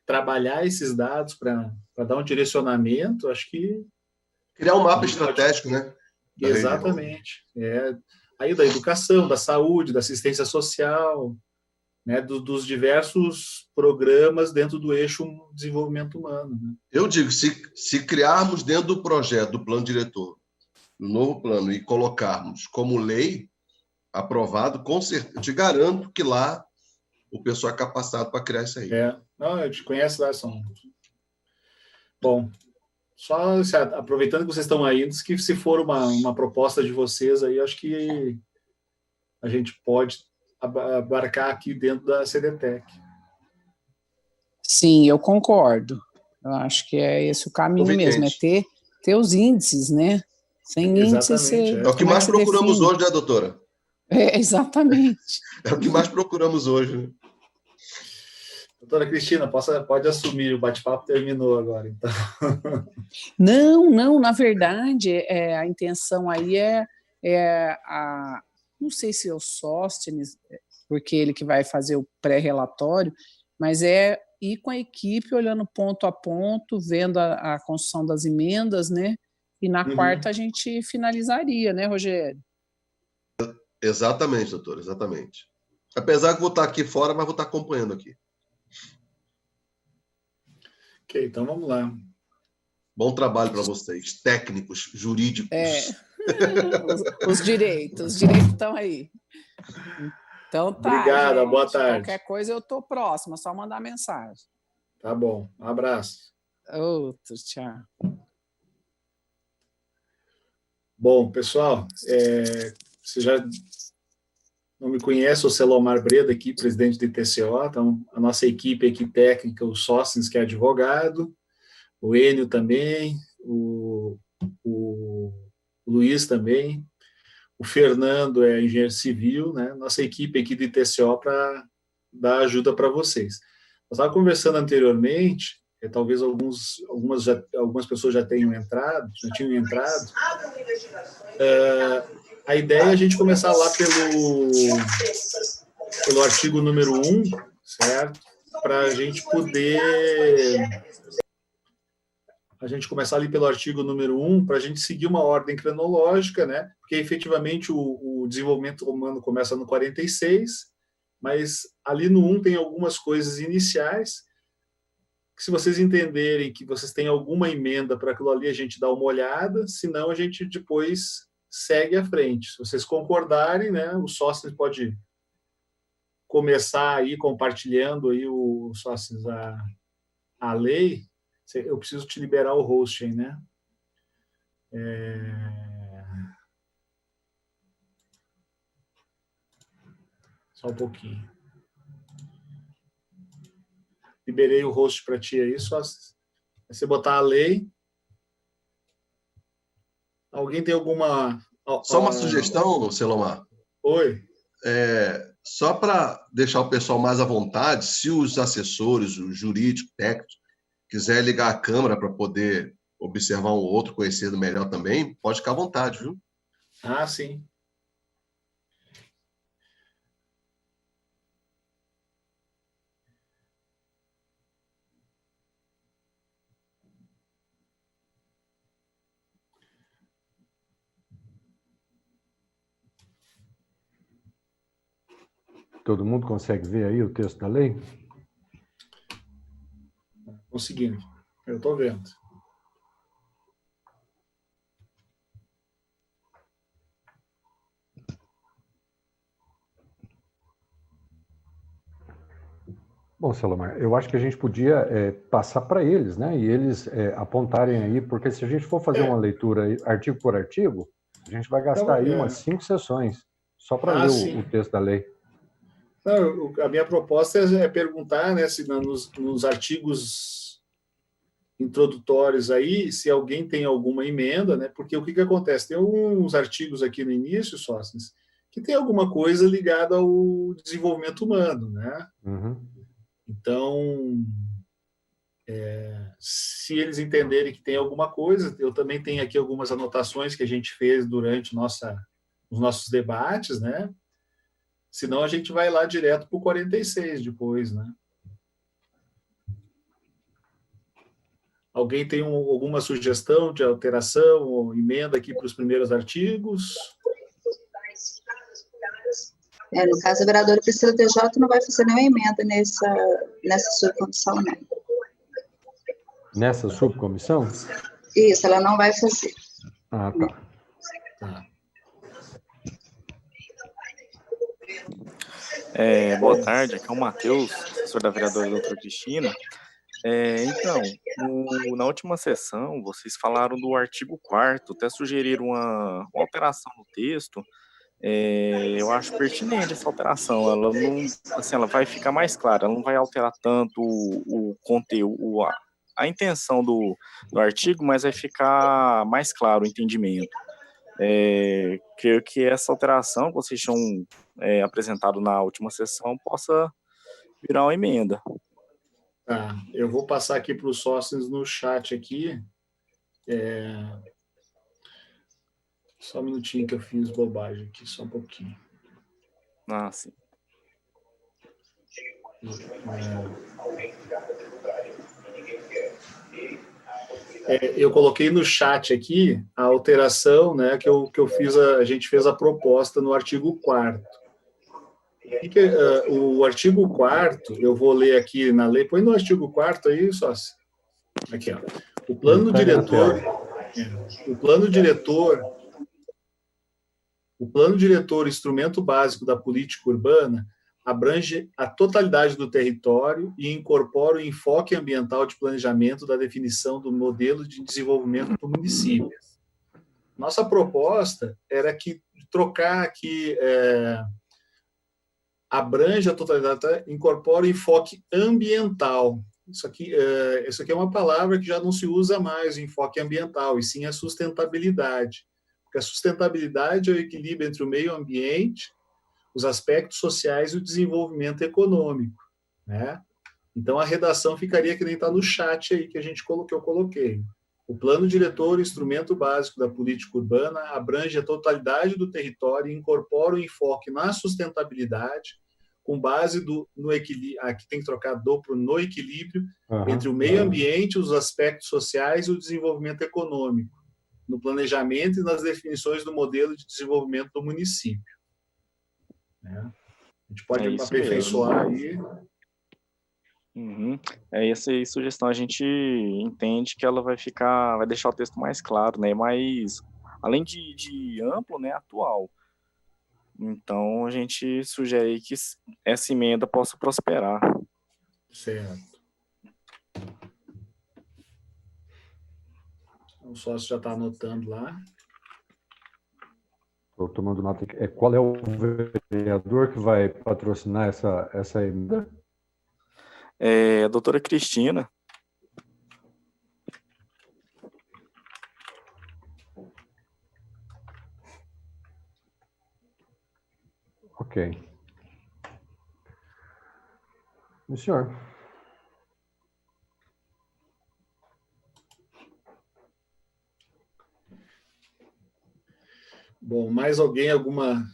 trabalhar esses dados para dar um direcionamento, acho que... Criar um mapa estratégico, né? Exatamente. Aí da educação, da saúde, da assistência social, né, dos diversos programas dentro do eixo desenvolvimento humano. Né? Eu digo, se criarmos dentro do projeto, do plano diretor, no novo plano, e colocarmos como lei aprovado, com certeza, eu te garanto que lá o pessoal é capacitado para criar isso aí. Não, eu te conheço lá, são... Bom, só aproveitando que vocês estão aí, que se for uma proposta de vocês aí, acho que a gente pode abarcar aqui dentro da CDTEC. Sim, eu concordo. Eu acho que é esse o caminho mesmo, é ter os índices, né? Sem índices... É o que mais procuramos hoje, né, doutora? Exatamente. É o que mais procuramos hoje, né? Doutora Cristina, pode assumir, o bate-papo terminou agora, então. Não, na verdade, a intenção aí não sei se é o Sóstenes, porque ele que vai fazer o pré-relatório, mas é ir com a equipe, olhando ponto a ponto, vendo a construção das emendas, né? E na quarta a gente finalizaria, né, Rogério? Exatamente, doutor, exatamente. Apesar que vou estar aqui fora, mas vou estar acompanhando aqui. Ok, então vamos lá. Bom trabalho para vocês, técnicos, jurídicos. Os direitos estão aí. Então tá, obrigado, gente. Boa tarde. Qualquer coisa eu estou próxima, só mandar mensagem. Tá bom, um abraço. Outro, tchau. Bom, pessoal, você já não me conhece, eu sou Selomar Breda aqui, presidente do TCO, então a nossa equipe aqui técnica, o Sóstenes, que é advogado, o Enio também, o Luiz também, o Fernando é engenheiro civil, né? Nossa equipe aqui de TCO para dar ajuda para vocês. Nós estávamos conversando anteriormente, talvez algumas pessoas já tinham entrado, a ideia é a gente começar lá pelo artigo número 1, certo? Para a gente poder... A gente começar ali pelo artigo número 1, para a gente seguir uma ordem cronológica, né? Porque, efetivamente, o desenvolvimento humano começa no 46, mas ali no 1 tem algumas coisas iniciais, que se vocês entenderem que vocês têm alguma emenda para aquilo ali, a gente dá uma olhada, senão a gente depois segue à frente. Se vocês concordarem, né, o Sóstenes pode começar aí compartilhando aí o Sóstenes a lei. Eu preciso te liberar o hosting, né? Só um pouquinho. Liberei o host para ti aí, só você botar a lei. Alguém tem alguma... Só uma sugestão, Selomar. Oi. Só para deixar o pessoal mais à vontade, se os assessores, os jurídicos, técnicos, quiser ligar a câmera para poder observar um outro, conhecendo melhor também, pode ficar à vontade, viu? Ah, sim. Todo mundo consegue ver aí o texto da lei? Conseguindo. Eu estou vendo. Bom, Selomar, eu acho que a gente podia passar para eles, né? E eles apontarem aí, porque se a gente for fazer uma leitura artigo por artigo, a gente vai gastar aí umas 5 sessões só para ler o texto da lei. Não, a minha proposta é perguntar, né, se nos artigos introdutórios aí, se alguém tem alguma emenda, né? Porque o que acontece? Tem alguns artigos aqui no início, Sóstenes, que tem alguma coisa ligada ao desenvolvimento humano, né? Então, se eles entenderem que tem alguma coisa, eu também tenho aqui algumas anotações que a gente fez durante os nossos debates, né? Senão a gente vai lá direto para o 46 depois, né? Alguém tem alguma sugestão de alteração ou emenda aqui para os primeiros artigos? No caso, a vereadora Priscila TJ não vai fazer nenhuma emenda nessa subcomissão, não. Nessa subcomissão? Isso, ela não vai fazer. Ah, tá. Boa tarde, aqui é o Matheus, assessor da vereadora doutora Cristina. Então, na última sessão, vocês falaram do artigo 4º, até sugeriram uma alteração no texto. Eu acho pertinente essa alteração, ela não, assim, ela vai ficar mais clara, ela não vai alterar tanto o conteúdo, a intenção do artigo, mas vai ficar mais claro o entendimento. Creio que essa alteração que vocês tinham apresentado na última sessão possa virar uma emenda. Tá, eu vou passar aqui para os sócios no chat aqui. Só um minutinho que eu fiz bobagem aqui, só um pouquinho. Ah, sim. Eu coloquei no chat aqui a alteração, né, que eu fiz, a gente fez a proposta no artigo 4º. O artigo 4º, eu vou ler aqui na lei, põe no artigo 4º aí, sócio. Aqui, ó. O plano diretor, instrumento básico da política urbana, abrange a totalidade do território e incorpora o enfoque ambiental de planejamento da definição do modelo de desenvolvimento do município. Nossa proposta era que trocar aqui abrange a totalidade, incorpora o enfoque ambiental. Isso aqui é uma palavra que já não se usa mais, o enfoque ambiental, e sim a sustentabilidade. Porque a sustentabilidade é o equilíbrio entre o meio ambiente, os aspectos sociais e o desenvolvimento econômico, né? Então, a redação ficaria que nem está no chat aí que eu coloquei. O plano diretor, instrumento básico da política urbana, abrange a totalidade do território e incorpora o enfoque na sustentabilidade, com base no equilíbrio, aqui tem que trocar no equilíbrio entre o meio ambiente, os aspectos sociais e o desenvolvimento econômico, no planejamento e nas definições do modelo de desenvolvimento do município. A gente pode aperfeiçoar aí. Essa aí, sugestão, a gente entende que ela vai deixar o texto mais claro, né? Mas, além de amplo, né, atual. Então, a gente sugere que essa emenda possa prosperar. Certo. O sócio já está anotando lá. Estou tomando nota aqui. Qual é o vereador que vai patrocinar essa emenda? A doutora Cristina. Ok. Sim, senhor. Bom, mais alguém, alguma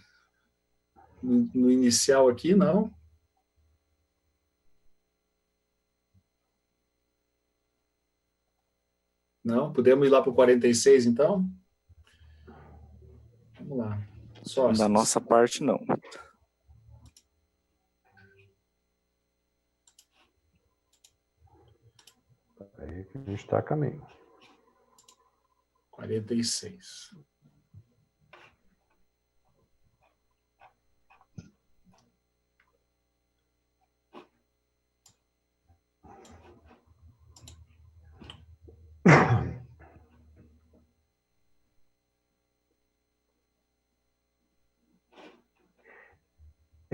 no inicial aqui, não? Não? Podemos ir lá para o 46, então? Vamos lá. Sócios. Da nossa parte, não. Aí que a gente está a caminho. 46.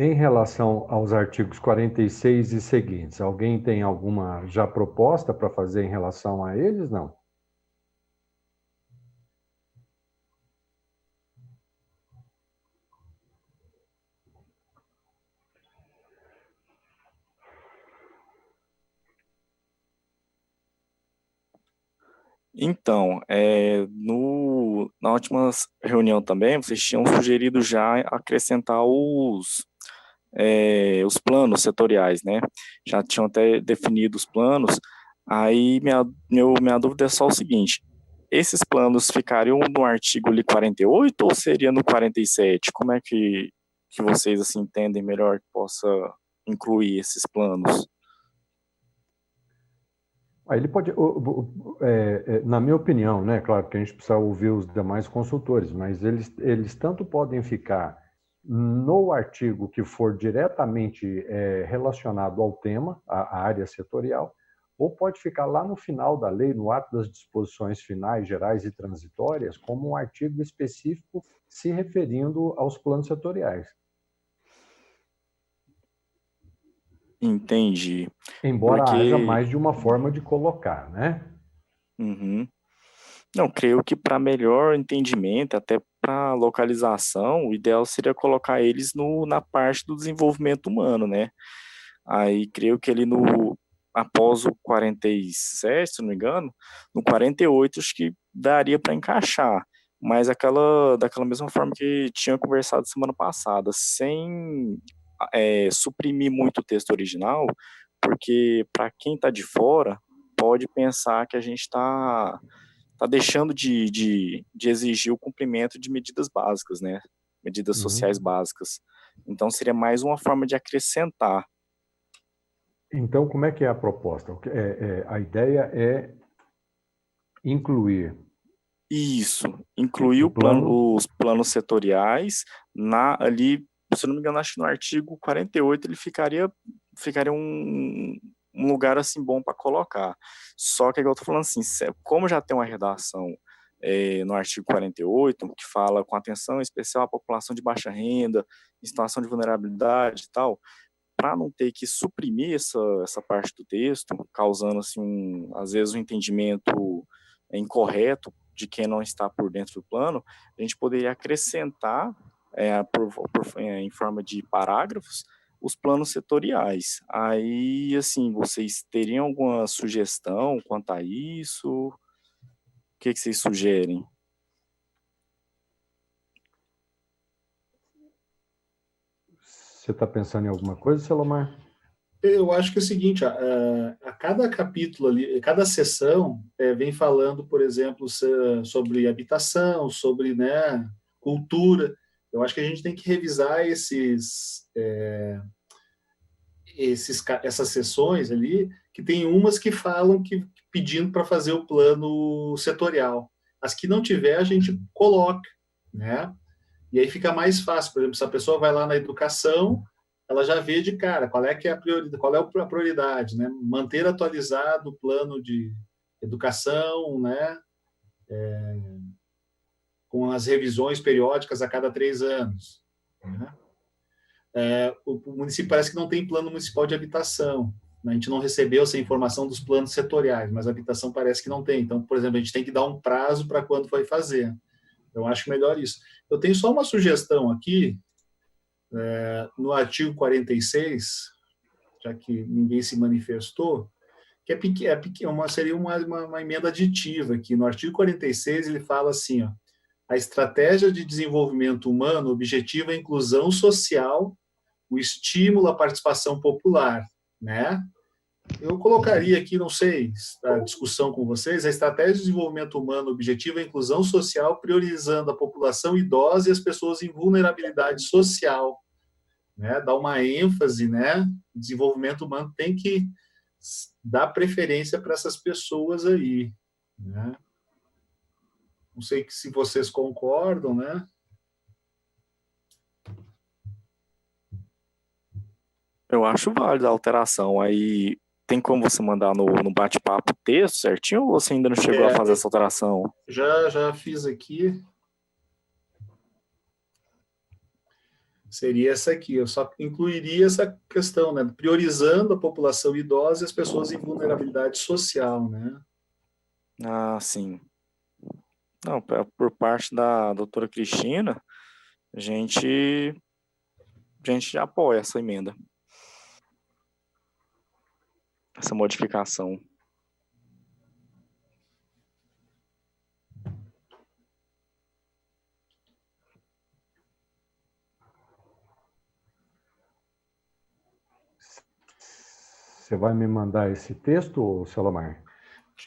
Em relação aos artigos 46 e seguintes, alguém tem alguma já proposta para fazer em relação a eles? Não. Então, na última reunião também, vocês tinham sugerido já acrescentar os planos setoriais, né? Já tinham até definido os planos. Aí minha dúvida é só o seguinte: esses planos ficariam no artigo ali 48 ou seria no 47? Como é que vocês assim entendem melhor que possa incluir esses planos? Aí ele pode, na minha opinião, né, claro que a gente precisa ouvir os demais consultores, mas eles tanto podem ficar no artigo que for diretamente relacionado ao tema, à área setorial, ou pode ficar lá no final da lei, no ato das disposições finais, gerais e transitórias, como um artigo específico se referindo aos planos setoriais. Entendi. Embora haja Porque mais de uma forma de colocar, né? uhum. Não, creio que para melhor entendimento, até para localização, o ideal seria colocar eles na parte do desenvolvimento humano, né? Aí creio que ele após o 47, se não me engano, no 48 acho que daria para encaixar, mas daquela mesma forma que tinha conversado semana passada, sem suprimir muito o texto original, porque para quem está de fora pode pensar que a gente está deixando de exigir o cumprimento de medidas básicas, né? Medidas sociais Uhum. básicas. Então seria mais uma forma de acrescentar. Então, como é que é a proposta? A ideia é incluir Isso, incluir o plano. os planos setoriais ali, se eu não me engano, acho que no artigo 48 ele ficaria um lugar assim bom para colocar. Só que igual eu tô falando assim, como já tem uma redação no artigo 48, que fala com atenção especial à população de baixa renda, em situação de vulnerabilidade e tal, para não ter que suprimir essa parte do texto, causando assim às vezes um entendimento incorreto de quem não está por dentro do plano, a gente poderia acrescentar em forma de parágrafos os planos setoriais. Aí, assim, vocês teriam alguma sugestão quanto a isso? O que vocês sugerem? Você está pensando em alguma coisa, Selomar? Eu acho que é o seguinte, a cada capítulo ali, cada sessão vem falando, por exemplo, sobre habitação, sobre, né, cultura. Eu acho que a gente tem que revisar essas sessões ali, que tem umas que falam que pedindo para fazer o plano setorial. As que não tiver, a gente coloca, né? E aí fica mais fácil. Por exemplo, se a pessoa vai lá na educação, ela já vê de cara qual é que é a prioridade, qual é a prioridade, né? Manter atualizado o plano de educação, né? Com as revisões periódicas a cada 3 anos. Né? O município parece que não tem plano municipal de habitação. A gente não recebeu essa informação dos planos setoriais, mas a habitação parece que não tem. Então, por exemplo, a gente tem que dar um prazo para quando vai fazer. Eu acho melhor isso. Eu tenho só uma sugestão aqui, no artigo 46, já que ninguém se manifestou, que seria uma emenda aditiva aqui. No artigo 46, ele fala assim, ó, a estratégia de desenvolvimento humano objetiva a inclusão social, o estímulo à participação popular, né? Eu colocaria aqui, não sei, a discussão com vocês, a estratégia de desenvolvimento humano objetiva a inclusão social, priorizando a população idosa e as pessoas em vulnerabilidade social, né? Dar uma ênfase, né? O desenvolvimento humano tem que dar preferência para essas pessoas aí, né? Não sei se vocês concordam, né? Eu acho válida a alteração. Aí tem como você mandar no bate-papo texto certinho ou você ainda não chegou a fazer essa alteração? Já fiz aqui. Seria essa aqui. Eu só incluiria essa questão, né? Priorizando a população idosa e as pessoas em vulnerabilidade social, né? Ah, sim. Não, por parte da doutora Cristina, a gente, a gente já apoia essa emenda, essa modificação. Você vai me mandar esse texto, Selomar?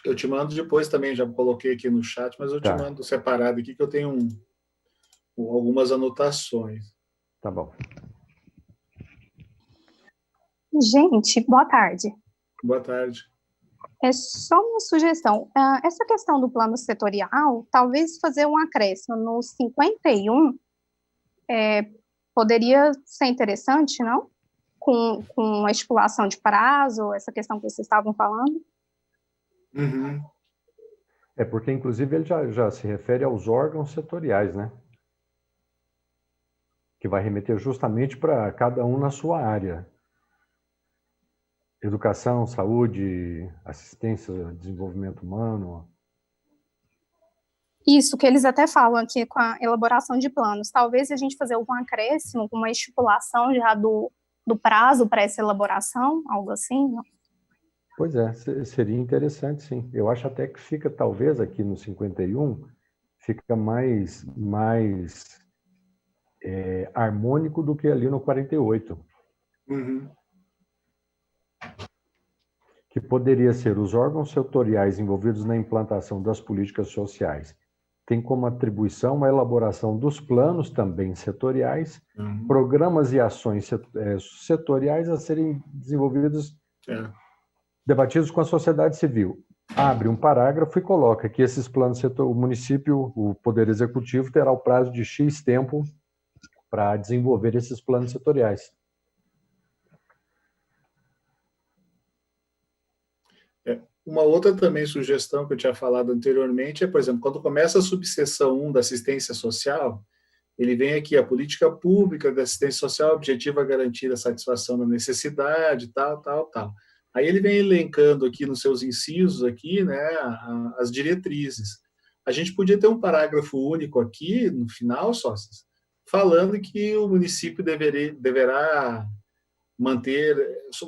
Eu te mando depois também, já coloquei aqui no chat, mas eu te Tá. mando separado aqui, que eu tenho algumas anotações. Tá bom. Gente, boa tarde. Boa tarde. É só uma sugestão. Essa questão do plano setorial, talvez fazer um acréscimo no 51, poderia ser interessante, não? Com a estipulação de prazo, essa questão que vocês estavam falando. Uhum. É porque, inclusive, ele já se refere aos órgãos setoriais, né? Que vai remeter justamente para cada um na sua área. Educação, saúde, assistência, desenvolvimento humano. Isso, que eles até falam aqui com a elaboração de planos. Talvez a gente fazer algum acréscimo, com uma estipulação já do prazo para essa elaboração, algo assim, não? Pois é, seria interessante, sim. Eu acho até que fica, talvez, aqui no 51, fica mais harmônico do que ali no 48. Uhum. Que poderia ser os órgãos setoriais envolvidos na implantação das políticas sociais. Tem como atribuição a elaboração dos planos também setoriais, programas e ações setoriais a serem desenvolvidos, debatidos com a sociedade civil. Abre um parágrafo e coloca que esses planos, o município, o Poder Executivo, terá o prazo de X tempo para desenvolver esses planos setoriais. Uma outra também sugestão que eu tinha falado anteriormente é, por exemplo, quando começa a subseção 1 da assistência social, ele vem aqui, a política pública da assistência social objetiva a garantir a satisfação da necessidade, tal. Aí ele vem elencando aqui nos seus incisos aqui, né, as diretrizes. A gente podia ter um parágrafo único aqui, no final, sócios, falando que o município deverá manter.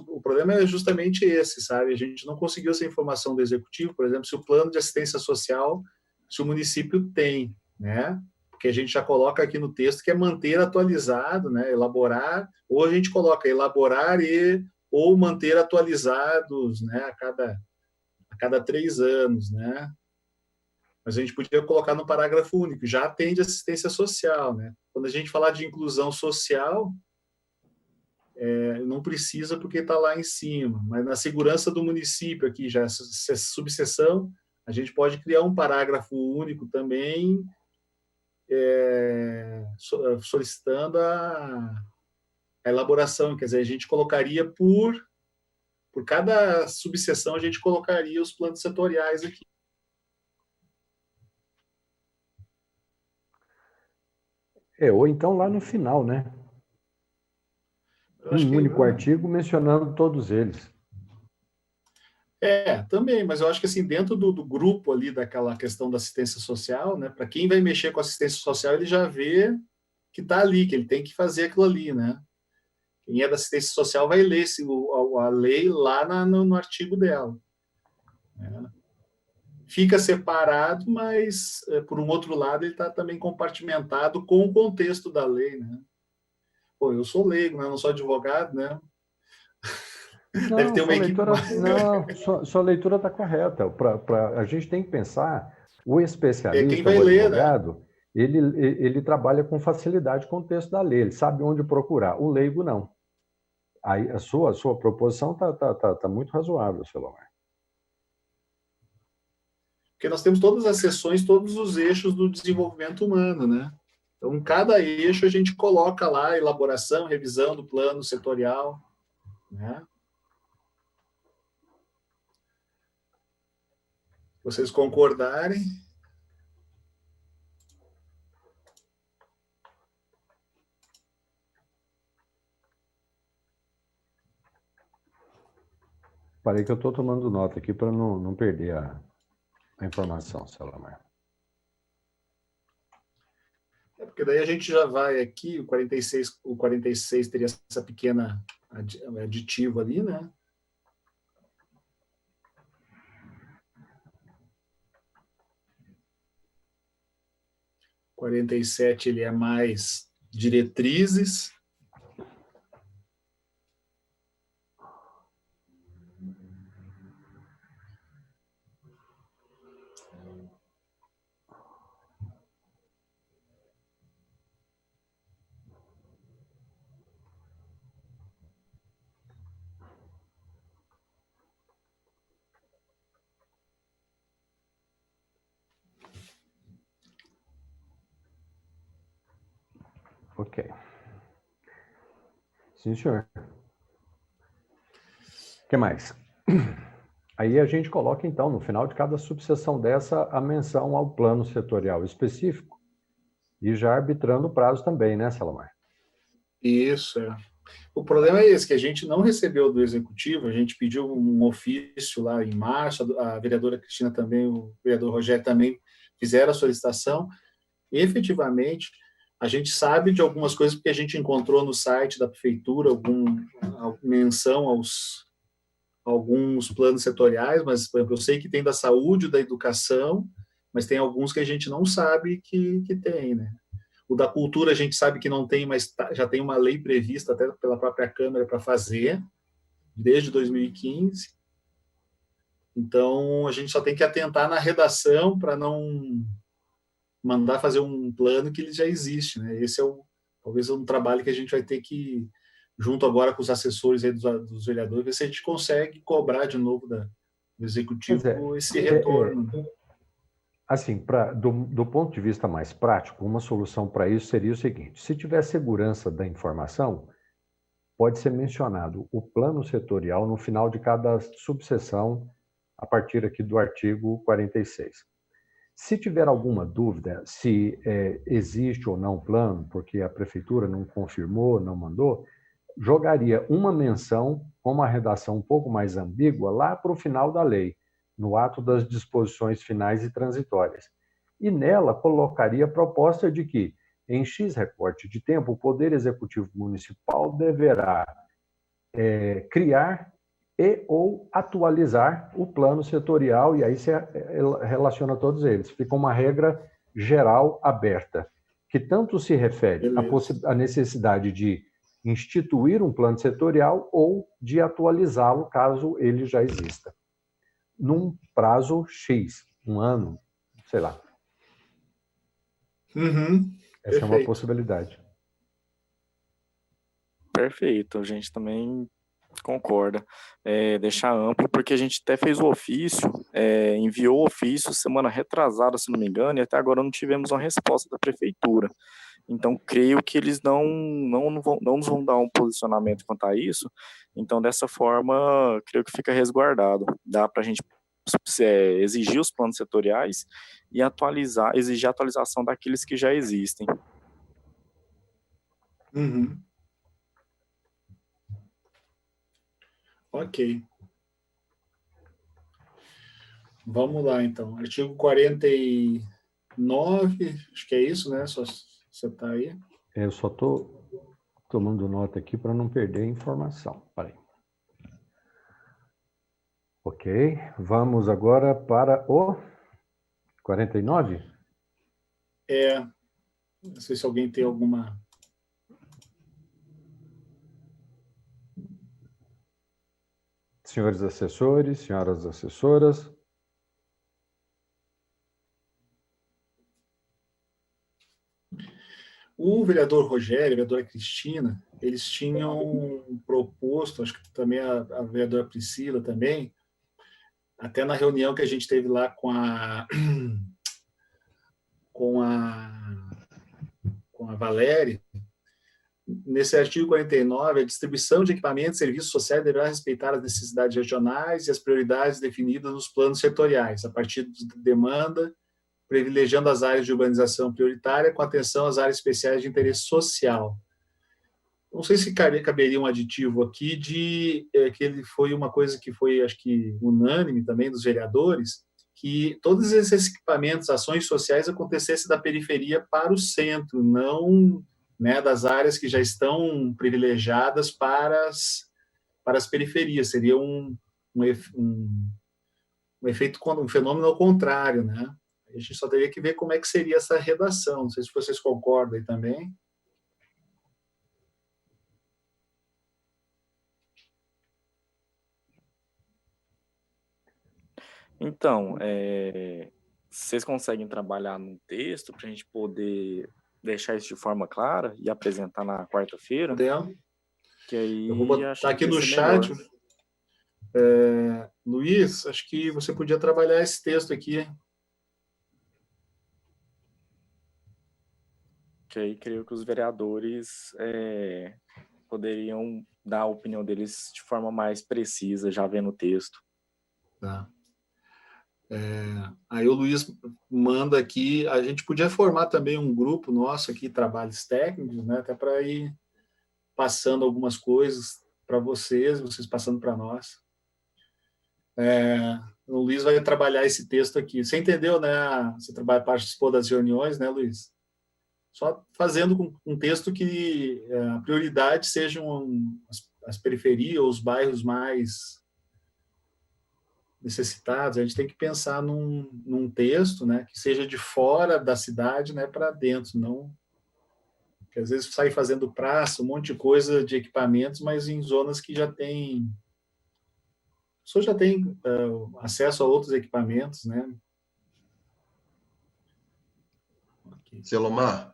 O problema é justamente esse, sabe? A gente não conseguiu essa informação do executivo, por exemplo, se o plano de assistência social, se o município tem, né? Porque a gente já coloca aqui no texto que é manter atualizado, né? Elaborar, ou a gente coloca elaborar ou manter atualizados, né? A cada 3 anos, né? Mas a gente podia colocar no parágrafo único, já atende assistência social, né? Quando a gente falar de inclusão social, não precisa porque está lá em cima, mas na segurança do município aqui, já essa subseção, a gente pode criar um parágrafo único também, solicitando a elaboração, quer dizer, a gente colocaria por cada subseção, a gente colocaria os planos setoriais aqui. Ou então lá no final, né? Um único artigo mencionando todos eles. Também, mas eu acho que assim, dentro do grupo ali daquela questão da assistência social, né, para quem vai mexer com assistência social, ele já vê que está ali, que ele tem que fazer aquilo ali, né? Quem é da assistência social vai ler a lei lá no artigo dela. Né? Fica separado, mas, por um outro lado, ele está também compartimentado com o contexto da lei, né? Pô, eu sou leigo, né? Não sou advogado, né? Não, deve ter uma equipe. Sua leitura está correta. A gente tem que pensar, o especialista, quem vai o advogado, né? ele trabalha com facilidade com o texto da lei, ele sabe onde procurar. O leigo não. Aí a sua proposição está muito razoável, Selomar. Porque nós temos todas as seções, todos os eixos do desenvolvimento humano, né? Então, em cada eixo a gente coloca lá elaboração, revisão do plano setorial, né? Vocês concordarem? Parei que eu estou tomando nota aqui para não perder a informação, Selomar. Porque daí a gente já vai aqui, o 46 teria essa pequena aditivo ali, né? O 47 ele é mais diretrizes. Ok. Sim, senhor. O que mais? Aí a gente coloca, então, no final de cada subseção dessa, a menção ao plano setorial específico e já arbitrando o prazo também, né, Salomar? Isso, é. O problema é esse, que a gente não recebeu do Executivo, a gente pediu um ofício lá em março, a vereadora Cristina também, o vereador Rogério também fizeram a solicitação, e efetivamente a gente sabe de algumas coisas porque a gente encontrou no site da prefeitura alguma menção alguns planos setoriais, mas, por exemplo, eu sei que tem da saúde, da educação, mas tem alguns que a gente não sabe que tem, né? O da cultura a gente sabe que não tem, mas já tem uma lei prevista até pela própria Câmara para fazer, desde 2015. Então, a gente só tem que atentar na redação para não mandar fazer um plano que ele já existe, né? Esse é talvez um trabalho que a gente vai ter que, junto agora com os assessores aí dos vereadores, ver se a gente consegue cobrar de novo do Executivo esse retorno. Assim, do ponto de vista mais prático, uma solução para isso seria o seguinte: se tiver segurança da informação, pode ser mencionado o plano setorial no final de cada subseção, a partir aqui do artigo 46. Se tiver alguma dúvida se existe ou não plano, porque a prefeitura não confirmou, não mandou, jogaria uma menção com uma redação um pouco mais ambígua lá para o final da lei, no ato das disposições finais e transitórias. E nela colocaria a proposta de que, em X recorte de tempo, o Poder Executivo Municipal deverá criar e ou atualizar o plano setorial, e aí você relaciona todos eles. Fica uma regra geral aberta, que tanto se refere à necessidade de instituir um plano setorial ou de atualizá-lo caso ele já exista, num prazo X, um ano, sei lá. Essa é uma possibilidade. Perfeito, a gente também concorda. Deixar amplo, porque a gente até fez o ofício, enviou o ofício semana retrasada, se não me engano, e até agora não tivemos uma resposta da prefeitura. Então, creio que eles não nos vão dar um posicionamento quanto a isso. Então, dessa forma, creio que fica resguardado. Dá para a gente exigir os planos setoriais e exigir a atualização daqueles que já existem. Ok. Vamos lá, então. Artigo 49, acho que é isso, né? Só você está aí. Eu só estou tomando nota aqui para não perder a informação. Peraí. Ok, vamos agora para o 49? Não sei se alguém tem alguma... Senhores assessores, senhoras assessoras. O vereador Rogério, a vereadora Cristina, eles tinham proposto, acho que também a vereadora Priscila também, até na reunião que a gente teve lá com a Valéria, nesse artigo 49, a distribuição de equipamentos e serviços sociais deverá respeitar as necessidades regionais e as prioridades definidas nos planos setoriais, a partir de demanda, privilegiando as áreas de urbanização prioritária com atenção às áreas especiais de interesse social. Não sei se caberia um aditivo aqui de que ele foi uma coisa que foi, acho que, unânime também dos vereadores, que todos esses equipamentos, ações sociais acontecessem da periferia para o centro, não, né, das áreas que já estão privilegiadas para as periferias. Seria um efeito, um fenômeno ao contrário, né? A gente só teria que ver como é que seria essa redação. Não sei se vocês concordam aí também. Então, vocês conseguem trabalhar num texto para a gente poder deixar isso de forma clara e apresentar na quarta-feira? Que aí eu vou botar aqui no chat. Luiz, acho que você podia trabalhar esse texto aqui. Que aí creio que os vereadores poderiam dar a opinião deles de forma mais precisa, já vendo o texto. Tá. Aí o Luiz manda aqui, a gente podia formar também um grupo nosso aqui, trabalhos técnicos, né, até para ir passando algumas coisas para vocês passando para nós. O Luiz vai trabalhar esse texto aqui. Você entendeu, né? Você participou das reuniões, né, Luiz? Só fazendo um texto que a prioridade sejam as periferias, os bairros mais necessitados. A gente tem que pensar num texto, né, que seja de fora da cidade, né, para dentro, não que às vezes sai fazendo praça, um monte de coisa de equipamentos, mas em zonas que já tem a pessoa já tem acesso a outros equipamentos, né? Selomar,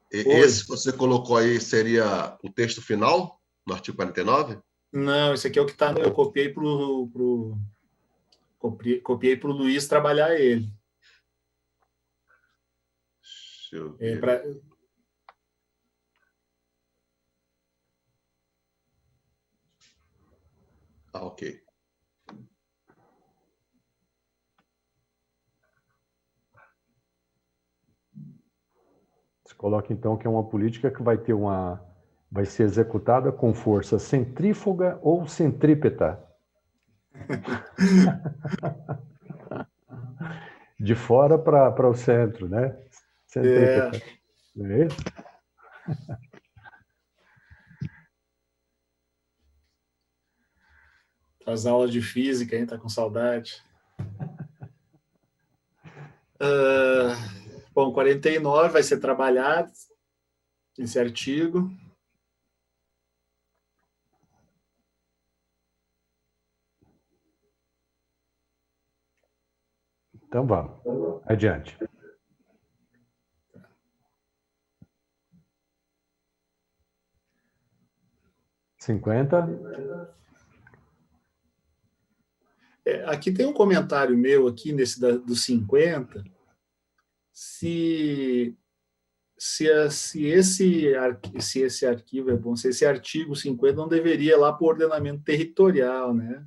esse que você colocou aí seria o texto final no artigo 49? Não, esse aqui é o que tá, eu copiei para o Luiz trabalhar ele. Deixa eu ver. Ok. Você coloca, então, que é uma política que vai ser executada com força centrífuga ou centrípeta. De fora para o centro, né? Centrípeta. Não é isso? As aulas de física, hein? Tá com saudade. Bom, 49 vai ser trabalhado esse artigo. Então vamos. Adiante. Cinquenta. Aqui tem um comentário meu aqui nesse do 50. Se esse arquivo é bom, se esse artigo 50 não deveria ir lá para o ordenamento territorial, né?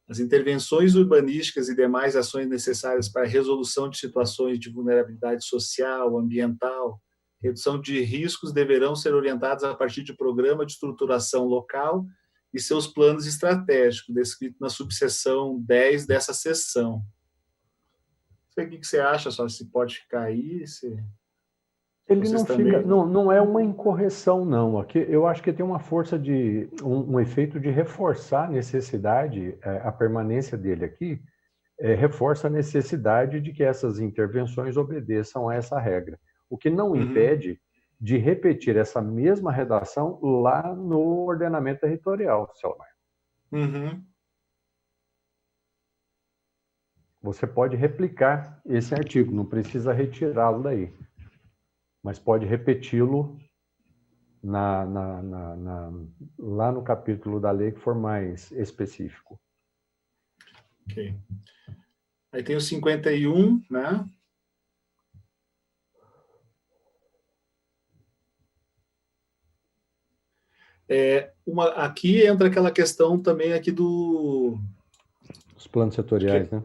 As intervenções urbanísticas e demais ações necessárias para a resolução de situações de vulnerabilidade social, ambiental, redução de riscos deverão ser orientadas a partir de programa de estruturação local e seus planos estratégicos, descrito na subseção 10 dessa seção. Não sei o que você acha, só se pode ficar aí, Ele não fica, não é uma incorreção, não. Aqui eu acho que tem uma força de um efeito de reforçar a necessidade, a permanência dele aqui, reforça a necessidade de que essas intervenções obedeçam a essa regra. O que não impede de repetir essa mesma redação lá no ordenamento territorial, Selomar. Você pode replicar esse artigo, não precisa retirá-lo daí, mas pode repeti-lo lá no capítulo da lei que for mais específico. Ok. Aí tem o 51, né? Aqui entra aquela questão também aqui os planos setoriais, né?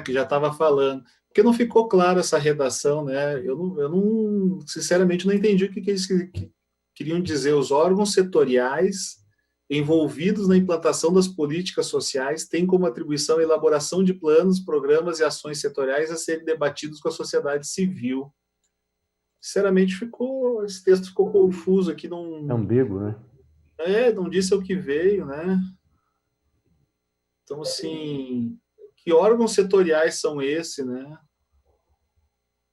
Que já estava falando. Porque não ficou clara essa redação, né? Eu não sinceramente, não entendi o que eles queriam dizer. Os órgãos setoriais envolvidos na implantação das políticas sociais têm como atribuição a elaboração de planos, programas e ações setoriais a serem debatidos com a sociedade civil. Sinceramente, esse texto ficou confuso aqui. É ambíguo, né? Não disse o que veio, né? Então, assim, que órgãos setoriais são esses, né?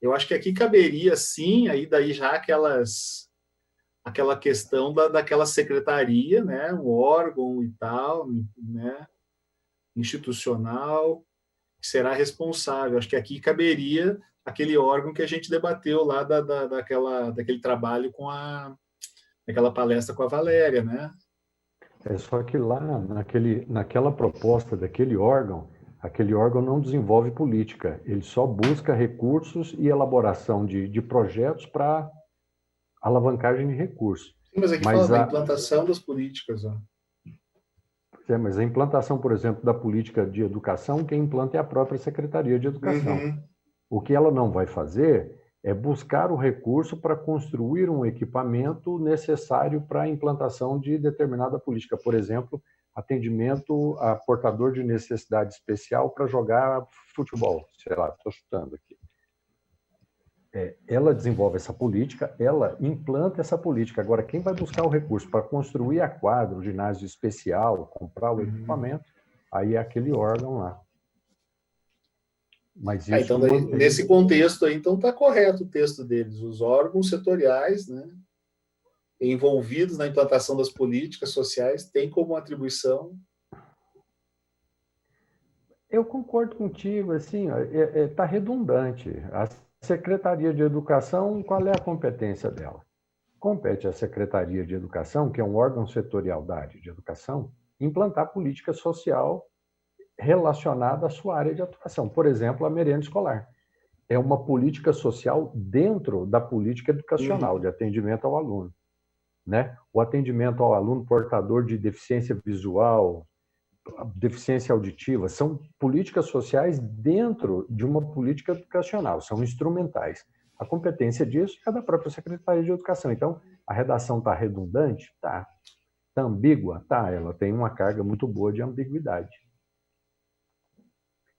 Eu acho que aqui caberia, sim, aí daí já aquela questão daquela secretaria, né? Um órgão e tal, né? Institucional, que será responsável. Acho que aqui caberia aquele órgão que a gente debateu lá daquele trabalho naquela palestra com a Valéria, né? Só que lá naquela proposta daquele órgão, aquele órgão não desenvolve política, ele só busca recursos e elaboração de projetos para alavancagem de recursos. Sim, mas aqui fala da implantação das políticas. Ó. Mas a implantação, por exemplo, da política de educação, quem implanta é a própria Secretaria de Educação. Uhum. O que ela não vai fazer é buscar o recurso para construir um equipamento necessário para a implantação de determinada política. Por exemplo, atendimento a portador de necessidade especial para jogar futebol. Sei lá, estou chutando aqui. Ela desenvolve essa política, ela implanta essa política. Agora, quem vai buscar o recurso para construir a quadra, o ginásio especial, comprar o equipamento, aí é aquele órgão lá. Mas isso então, nesse contexto aí, então está correto o texto deles. Os órgãos setoriais, né, envolvidos na implantação das políticas sociais têm como atribuição. Eu concordo contigo, assim, está redundante. A Secretaria de Educação, qual é a competência dela? Compete à Secretaria de Educação, que é um órgão setorial da área de educação, implantar política social relacionada à sua área de atuação. Por exemplo, a merenda escolar. É uma política social dentro da política educacional, de atendimento ao aluno. Né? O atendimento ao aluno portador de deficiência visual, deficiência auditiva, são políticas sociais dentro de uma política educacional, são instrumentais. A competência disso é da própria Secretaria de Educação. Então, a redação está redundante? Tá. Está ambígua? Tá. Ela tem uma carga muito boa de ambiguidade.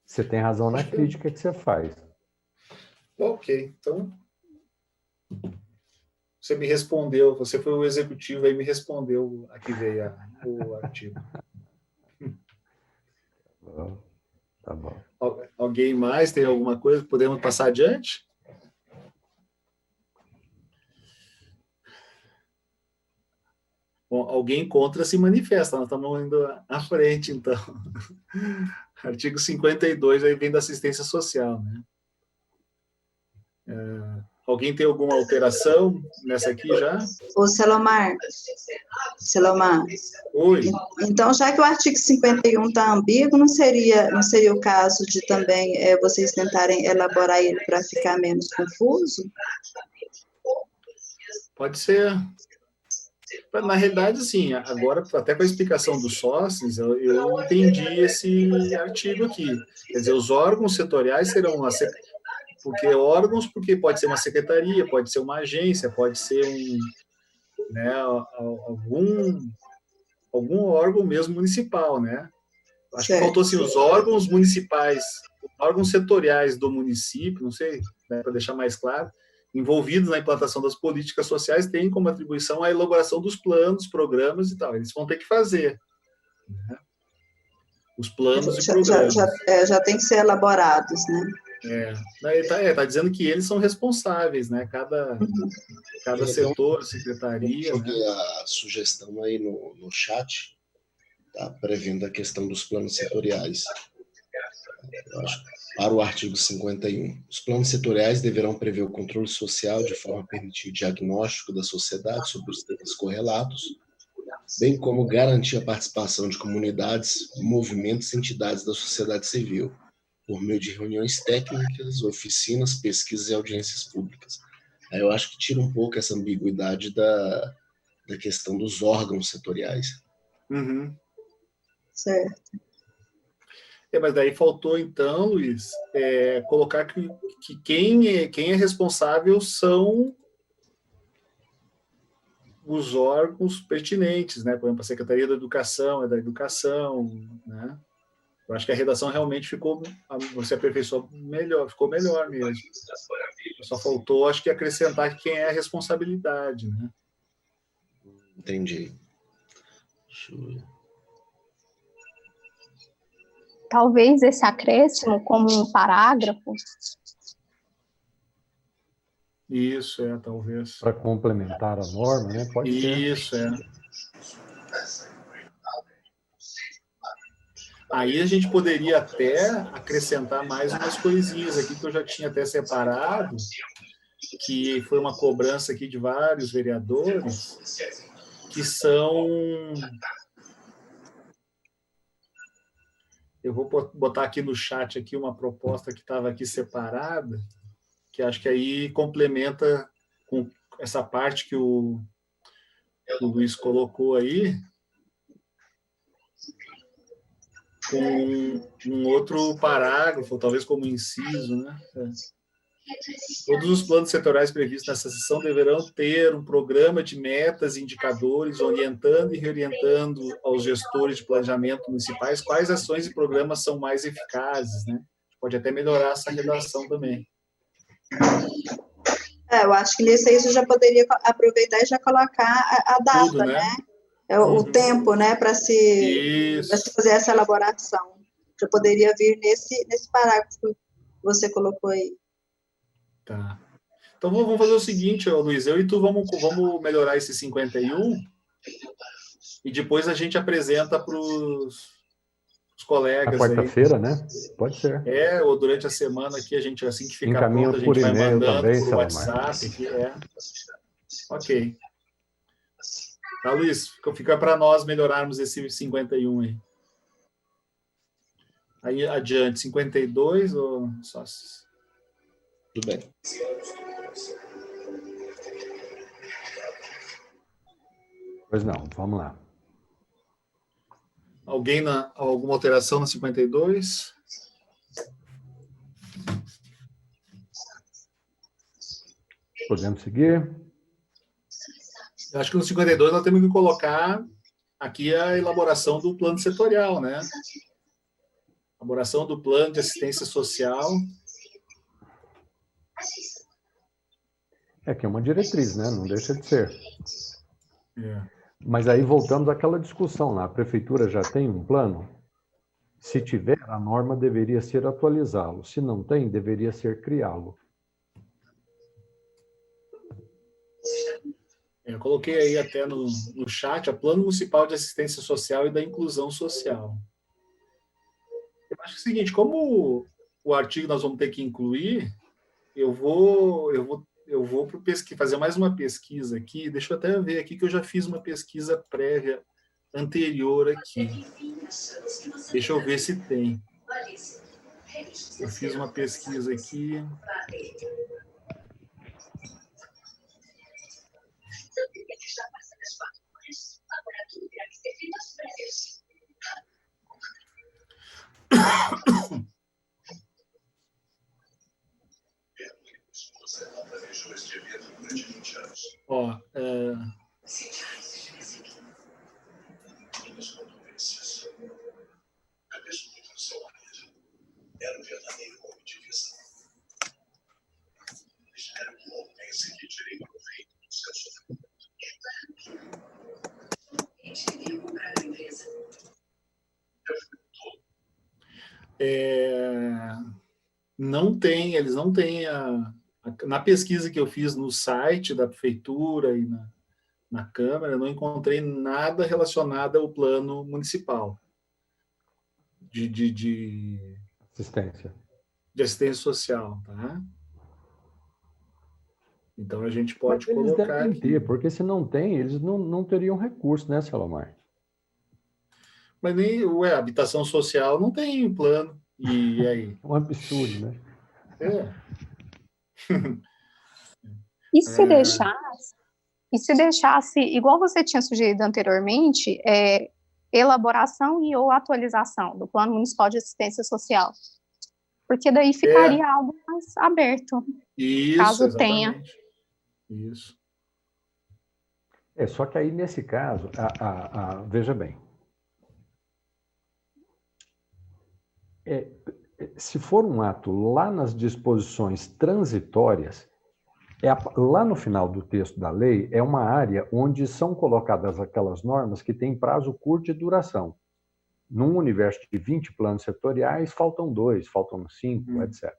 Você tem razão na crítica que você faz. Ok, então você me respondeu, você foi o executivo aí, me respondeu, aqui veio o artigo. Tá bom. Alguém mais tem alguma coisa? Podemos passar adiante? Bom, alguém contra se manifesta, nós estamos indo à frente, então. Artigo 52, aí vem da assistência social, né? Alguém tem alguma alteração nessa aqui já? Ô, Selomar. Oi. Então, já que o artigo 51 está ambíguo, não seria o caso de também vocês tentarem elaborar ele para ficar menos confuso? Pode ser. Na realidade, assim, agora, até com a explicação dos sócios, eu entendi esse artigo aqui. Quer dizer, os órgãos setoriais serão porque pode ser uma secretaria, pode ser uma agência, pode ser né, algum órgão mesmo municipal, né? Acho que faltou assim, os órgãos municipais, órgãos setoriais do município, não sei, né, para deixar mais claro, envolvidos na implantação das políticas sociais, têm como atribuição a elaboração dos planos, programas e tal. Eles vão ter que fazer, né? Os planos e programas. Já tem que ser elaborados, né? Tá dizendo que eles são responsáveis, né? Cada setor, secretaria. Eu joguei a sugestão aí no chat, tá? Prevendo a questão dos planos setoriais. Eu acho, para o artigo 51. Os planos setoriais deverão prever o controle social de forma a permitir o diagnóstico da sociedade sobre os temas correlatos, bem como garantir a participação de comunidades, movimentos e entidades da sociedade civil, por meio de reuniões técnicas, oficinas, pesquisas e audiências públicas. Aí eu acho que tira um pouco essa ambiguidade da questão dos órgãos setoriais. Uhum. Certo. Mas daí faltou, então, Luiz, colocar que quem é responsável são os órgãos pertinentes, né? Por exemplo, a Secretaria da Educação é da Educação, né? Eu acho que a redação realmente você aperfeiçoou melhor, ficou melhor mesmo. Só faltou, acho que, acrescentar quem é a responsabilidade, né? Entendi. Deixa eu ver. Talvez esse acréscimo como um parágrafo. Isso, talvez. Para complementar a norma, né? Pode ser. Isso, Aí a gente poderia até acrescentar mais umas coisinhas aqui que eu já tinha até separado, que foi uma cobrança aqui de vários vereadores, que são... Eu vou botar aqui no chat aqui uma proposta que estava aqui separada, que acho que aí complementa com essa parte que o Luiz colocou aí, com um outro parágrafo, talvez como inciso, né? Todos os planos setoriais previstos nessa seção deverão ter um programa de metas e indicadores, orientando e reorientando aos gestores de planejamento municipais quais ações e programas são mais eficazes, né? Pode até melhorar essa redação também. Eu acho que nisso aí você já poderia aproveitar e já colocar a data, Tudo, né? O tempo, né, para se fazer essa elaboração. Já poderia vir nesse parágrafo que você colocou aí. Tá. Então vamos fazer o seguinte, Luiz, eu e tu vamos melhorar esse 51 e depois a gente apresenta para os colegas. Na quarta-feira, né? Pode ser. Ou durante a semana aqui, a gente, assim que ficar encaminha pronto, a gente vai mandando também, por WhatsApp. Aqui, Ok. Tá, Luiz, fica para nós melhorarmos esse 51 aí. Aí adiante, 52 ou sócios? Tudo bem. Pois não, vamos lá. Alguma alteração no 52? Podemos seguir? Eu acho que no 52 nós temos que colocar aqui a elaboração do plano setorial, né? Elaboração do plano de assistência social. Que é uma diretriz, né? Não deixa de ser. Mas aí voltamos àquela discussão lá. A prefeitura já tem um plano? Se tiver, a norma deveria ser atualizá-lo. Se não tem, deveria ser criá-lo. Eu coloquei aí até no chat, Plano Municipal de Assistência Social e da Inclusão Social. Eu acho que é o seguinte, como o artigo nós vamos ter que incluir, eu vou fazer mais uma pesquisa aqui. Deixa eu até ver aqui que eu já fiz uma pesquisa prévia anterior aqui. Deixa eu ver se tem. Eu fiz uma pesquisa aqui. Era um verdadeiro homem de visão. Era um homem que tirei proveito do seu sofrimento. Não tem, eles não têm na pesquisa que eu fiz no site da prefeitura e na Câmara, eu não encontrei nada relacionado ao plano municipal de assistência social, tá? Então a gente pode colocar eles devem aqui. ter, porque se não tem, eles não teriam recurso, né, Salomar? Mas nem, habitação social não tem plano. E aí? É um absurdo, né? E se deixasse, igual você tinha sugerido anteriormente, elaboração e ou atualização do Plano Municipal de Assistência Social? Porque daí ficaria algo mais aberto, isso, caso exatamente. tenha. Isso. Só que aí, nesse caso, veja bem, se for um ato lá nas disposições transitórias, lá no final do texto da lei, é uma área onde são colocadas aquelas normas que têm prazo curto de duração. Num universo de 20 planos setoriais, faltam 2, faltam 5, etc.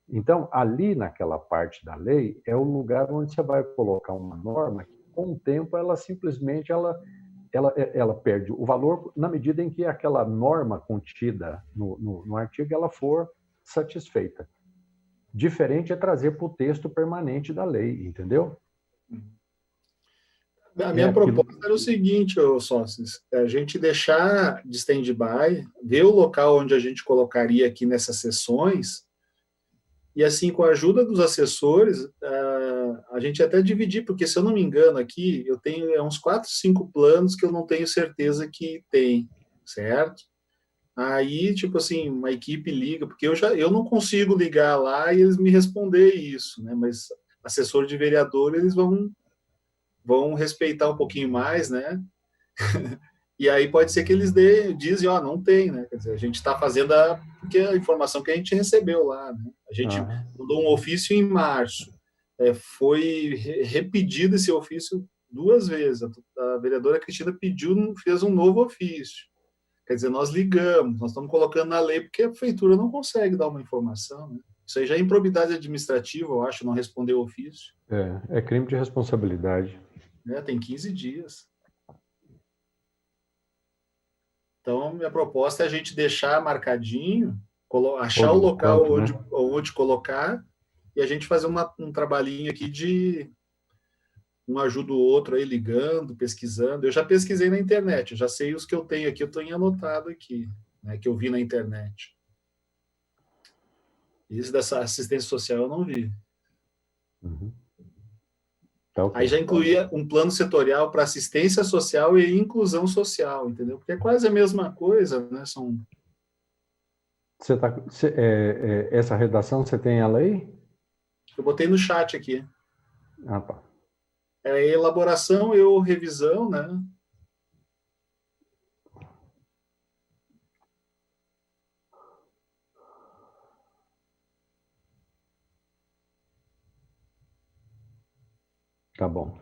Então, ali naquela parte da lei, é o lugar onde você vai colocar uma norma que, com o tempo, ela simplesmente ela perde o valor na medida em que aquela norma contida no artigo ela for satisfeita. Diferente é trazer para o texto permanente da lei, entendeu? A minha proposta era o seguinte, sócios, a gente deixar de stand-by, ver o local onde a gente colocaria aqui nessas sessões, e assim, com a ajuda dos assessores, a gente até dividir, porque se eu não me engano aqui, eu tenho uns 4, 5 planos que eu não tenho certeza que tem, certo? Aí, tipo assim, uma equipe liga, porque eu não consigo ligar lá e eles me responder isso, né? Mas assessor de vereador, eles vão respeitar um pouquinho mais, né? E aí pode ser que eles dizem, ó, não tem, né? Quer dizer, a gente está fazendo porque a informação que a gente recebeu lá, né? A gente mandou um ofício em março, foi repetido esse ofício 2 vezes. A vereadora Cristina fez um novo ofício. Quer dizer, nós ligamos, nós estamos colocando na lei porque a prefeitura não consegue dar uma informação, né? Isso aí já é improbidade administrativa, eu acho, não responder o ofício. É crime de responsabilidade. Tem 15 dias. Então, minha proposta é a gente deixar marcadinho, achar o local onde colocar e a gente fazer um trabalhinho aqui de um ajuda o outro aí ligando, pesquisando. Eu já pesquisei na internet, eu já sei os que eu tenho aqui, eu tenho anotado aqui, né, que eu vi na internet. Isso dessa assistência social eu não vi. Uhum. Tá, okay. Aí já incluía um plano setorial para assistência social e inclusão social, entendeu? Porque é quase a mesma coisa, né? Essa redação, você tem ela aí? Eu botei no chat aqui. Ah, tá. É elaboração e revisão, né? Tá bom.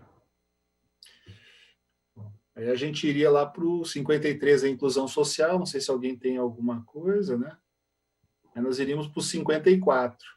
Aí a gente iria lá para o 53, a inclusão social, não sei se alguém tem alguma coisa, né? Aí nós iríamos para o 54.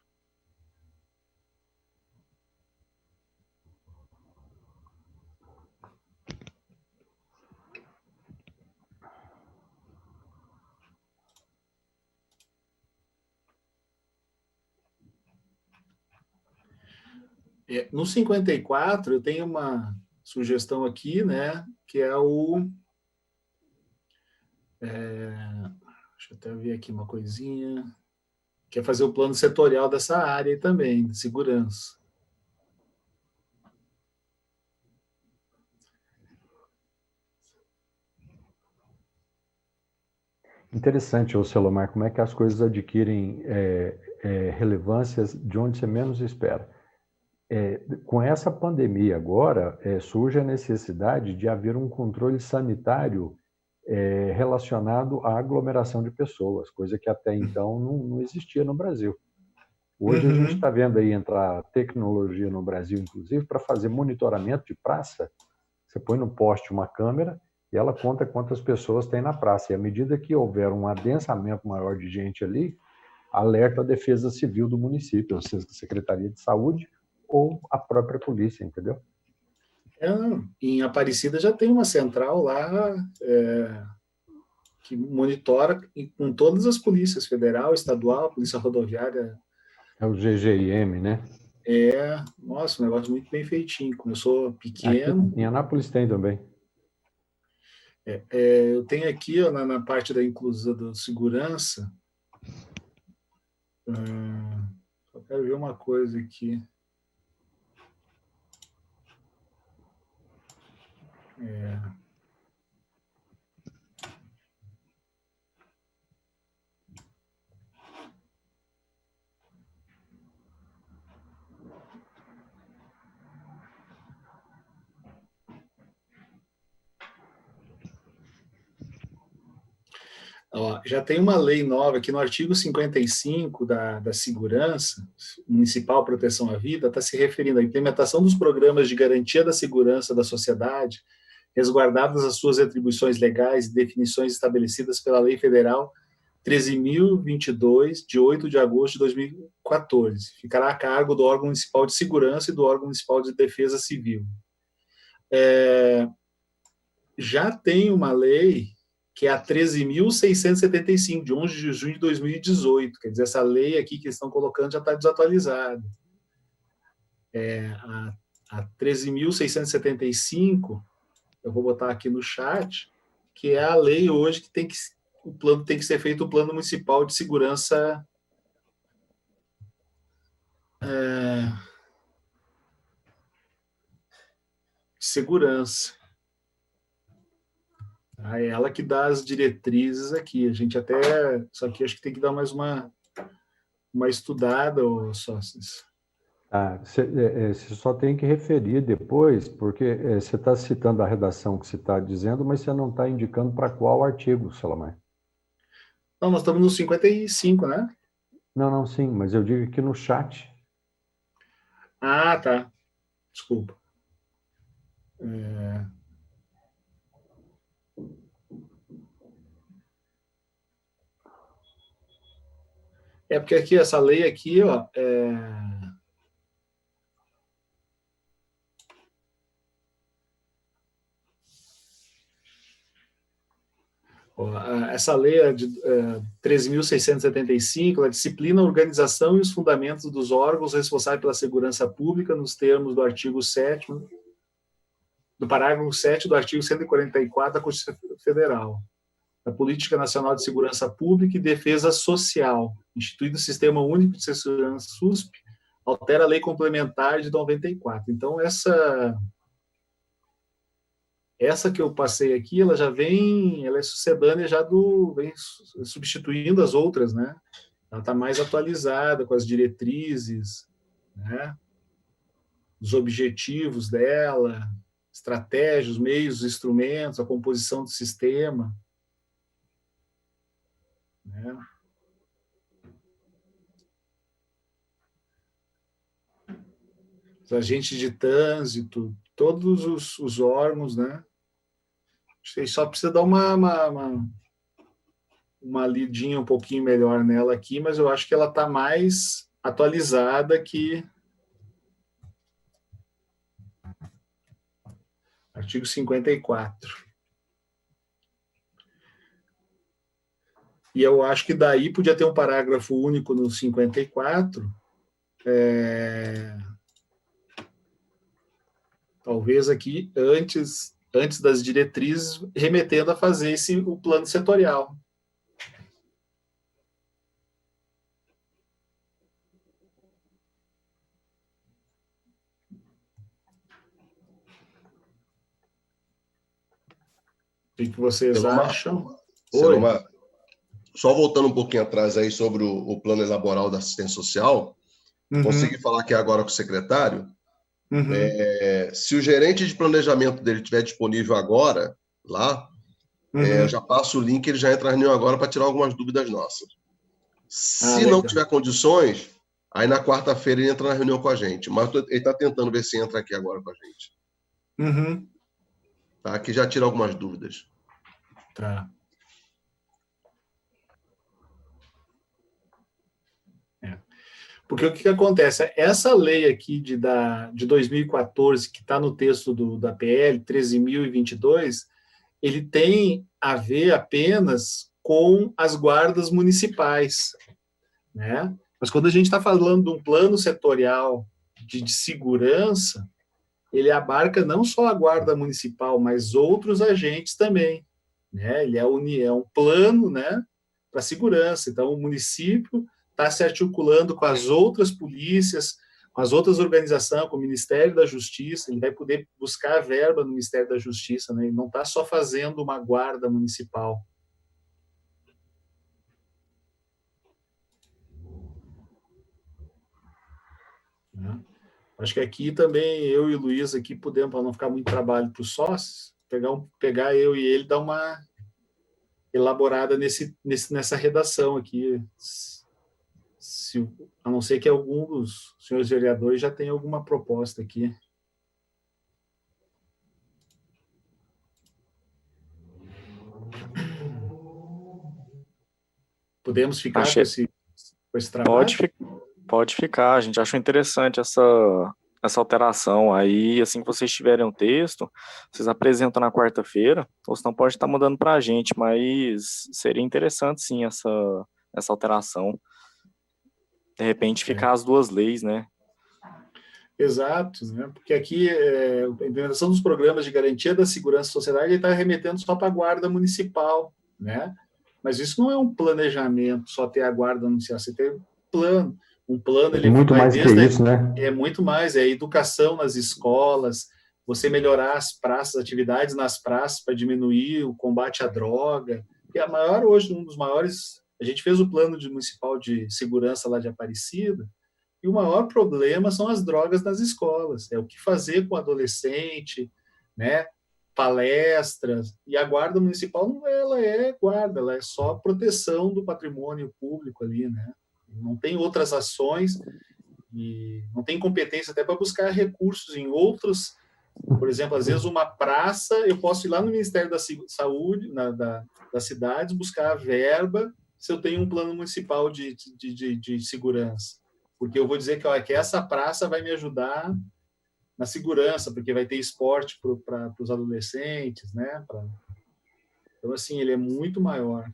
No 54, eu tenho uma sugestão aqui, né? Que é deixa eu até ver aqui uma coisinha. Que é fazer o plano setorial dessa área aí também, de segurança. Interessante, Celomar, como é que as coisas adquirem relevâncias de onde você menos espera. Com essa pandemia agora, surge a necessidade de haver um controle sanitário relacionado à aglomeração de pessoas, coisa que até então não existia no Brasil. Hoje a gente está vendo aí entrar tecnologia no Brasil, inclusive, para fazer monitoramento de praça. Você põe no poste uma câmera e ela conta quantas pessoas tem na praça. E à medida que houver um adensamento maior de gente ali, alerta a Defesa Civil do município, ou seja, a Secretaria de Saúde ou a própria polícia, entendeu? Em Aparecida já tem uma central lá que monitora com todas as polícias, federal, estadual, polícia rodoviária. É o GGIM, né? Nossa, um negócio muito bem feitinho. Começou pequeno. Aqui em Anápolis tem também. Eu tenho aqui na parte da inclusão da segurança. Só quero ver uma coisa aqui. Já tem uma lei nova aqui no artigo 55 da Segurança Municipal Proteção à Vida, está se referindo à implementação dos programas de garantia da segurança da sociedade, resguardadas as suas atribuições legais e definições estabelecidas pela Lei Federal 13.022, de 8 de agosto de 2014. Ficará a cargo do órgão municipal de segurança e do órgão municipal de defesa civil. Já tem uma lei que é a 13.675, de 11 de junho de 2018. Quer dizer, essa lei aqui que eles estão colocando já está desatualizada. A 13.675, eu vou botar aqui no chat, que é a lei hoje que o plano tem que ser feito, o Plano Municipal de Segurança segurança. É ela que dá as diretrizes aqui. A gente até... Só que acho que tem que dar mais uma estudada, ô sócios. Você só tem que referir depois, porque você está citando a redação que você está dizendo, mas você não está indicando para qual artigo, Salomé. Não, nós estamos no 55, né? Não, sim, mas eu digo aqui no chat. Ah, tá. Desculpa. Porque aqui, essa lei aqui, ó, essa lei é de 13.675, ela disciplina a organização e os fundamentos dos órgãos responsáveis pela segurança pública nos termos do artigo 7º, do parágrafo 7 do artigo 144 da Constituição Federal, da Política Nacional de Segurança Pública e Defesa Social, instituído o Sistema Único de Segurança SUSP, altera a Lei Complementar de 94. Então, essa que eu passei aqui, ela é sucedânea já vem substituindo as outras, né? Ela está mais atualizada com as diretrizes, né? Os objetivos dela, estratégias, meios, instrumentos, a composição do sistema, né? Os agentes de trânsito, todos os órgãos, né? Só precisa dar uma lidinha um pouquinho melhor nela aqui, mas eu acho que ela está mais atualizada que artigo 54. E eu acho que daí podia ter um parágrafo único no 54, talvez aqui antes das diretrizes, remetendo a fazer o plano setorial. O que vocês acham? Selomar, só voltando um pouquinho atrás aí sobre o plano elaboral da assistência social, consegui falar aqui agora com o secretário. Se o gerente de planejamento dele estiver disponível agora, lá, eu já passo o link, ele já entra na reunião agora para tirar algumas dúvidas nossas. Se não tiver condições, aí na quarta-feira ele entra na reunião com a gente. Mas ele está tentando ver se entra aqui agora com a gente. Tá? Aqui já tira algumas dúvidas. Tá. Porque o que acontece? Essa lei aqui de 2014, que está no texto da PL 13.022, ele tem a ver apenas com as guardas municipais, né? Mas quando a gente está falando de um plano setorial de segurança, ele abarca não só a guarda municipal, mas outros agentes também, né? Ele é um plano, né, para segurança. Então, o município está se articulando com as outras polícias, com as outras organizações, com o Ministério da Justiça, ele vai poder buscar verba no Ministério da Justiça, né? Ele não está só fazendo uma guarda municipal. Né? Acho que aqui também, eu e o Luiz aqui podemos, para não ficar muito trabalho para os sócios, pegar eu e ele, dar uma elaborada nessa redação aqui, a não ser que algum dos senhores vereadores já tenha alguma proposta aqui. Podemos ficar com esse trabalho? Pode ficar, a gente achou interessante essa alteração. Aí, assim que vocês tiverem um texto, vocês apresentam na quarta-feira, ou senão pode estar mandando para a gente, mas seria interessante, sim, essa alteração. De repente, ficar as duas leis, né? Exato, né? Porque aqui a implementação dos programas de garantia da segurança societária está remetendo só para a guarda municipal, né? Mas isso não é um planejamento, só ter a guarda municipal, você tem um plano, ele muito vai mais que isso, né? É muito mais, é educação nas escolas, você melhorar as praças, atividades nas praças para diminuir o combate à droga, que é a maior hoje, um dos maiores. A gente fez o plano municipal de segurança lá de Aparecida, e o maior problema são as drogas nas escolas. É o que fazer com o adolescente, né? Palestras. E a guarda municipal, ela é guarda, ela é só proteção do patrimônio público ali, né? Não tem outras ações e não tem competência até para buscar recursos em outros. Por exemplo, às vezes uma praça, eu posso ir lá no Ministério da Saúde, das cidades, buscar a verba se eu tenho um plano municipal de segurança. Porque eu vou dizer que essa praça vai me ajudar na segurança, porque vai ter esporte para os adolescentes, né? Então, assim, ele é muito maior.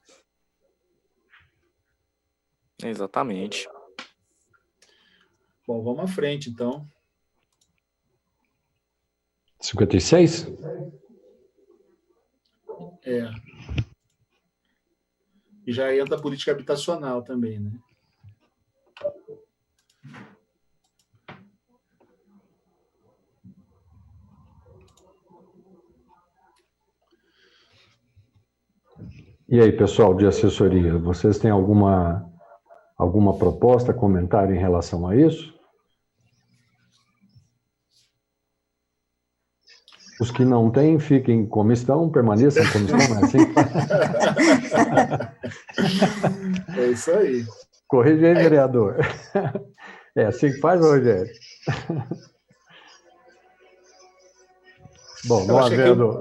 Exatamente. Bom, vamos à frente, então. 56? É. E já entra a política habitacional também, né? E aí, pessoal de assessoria, vocês têm alguma proposta, comentário em relação a isso? Os que não têm, fiquem como estão, permaneçam como estão, não é assim? É isso aí. Corrige aí, vereador. É assim que faz, Rogério? Bom, não havendo...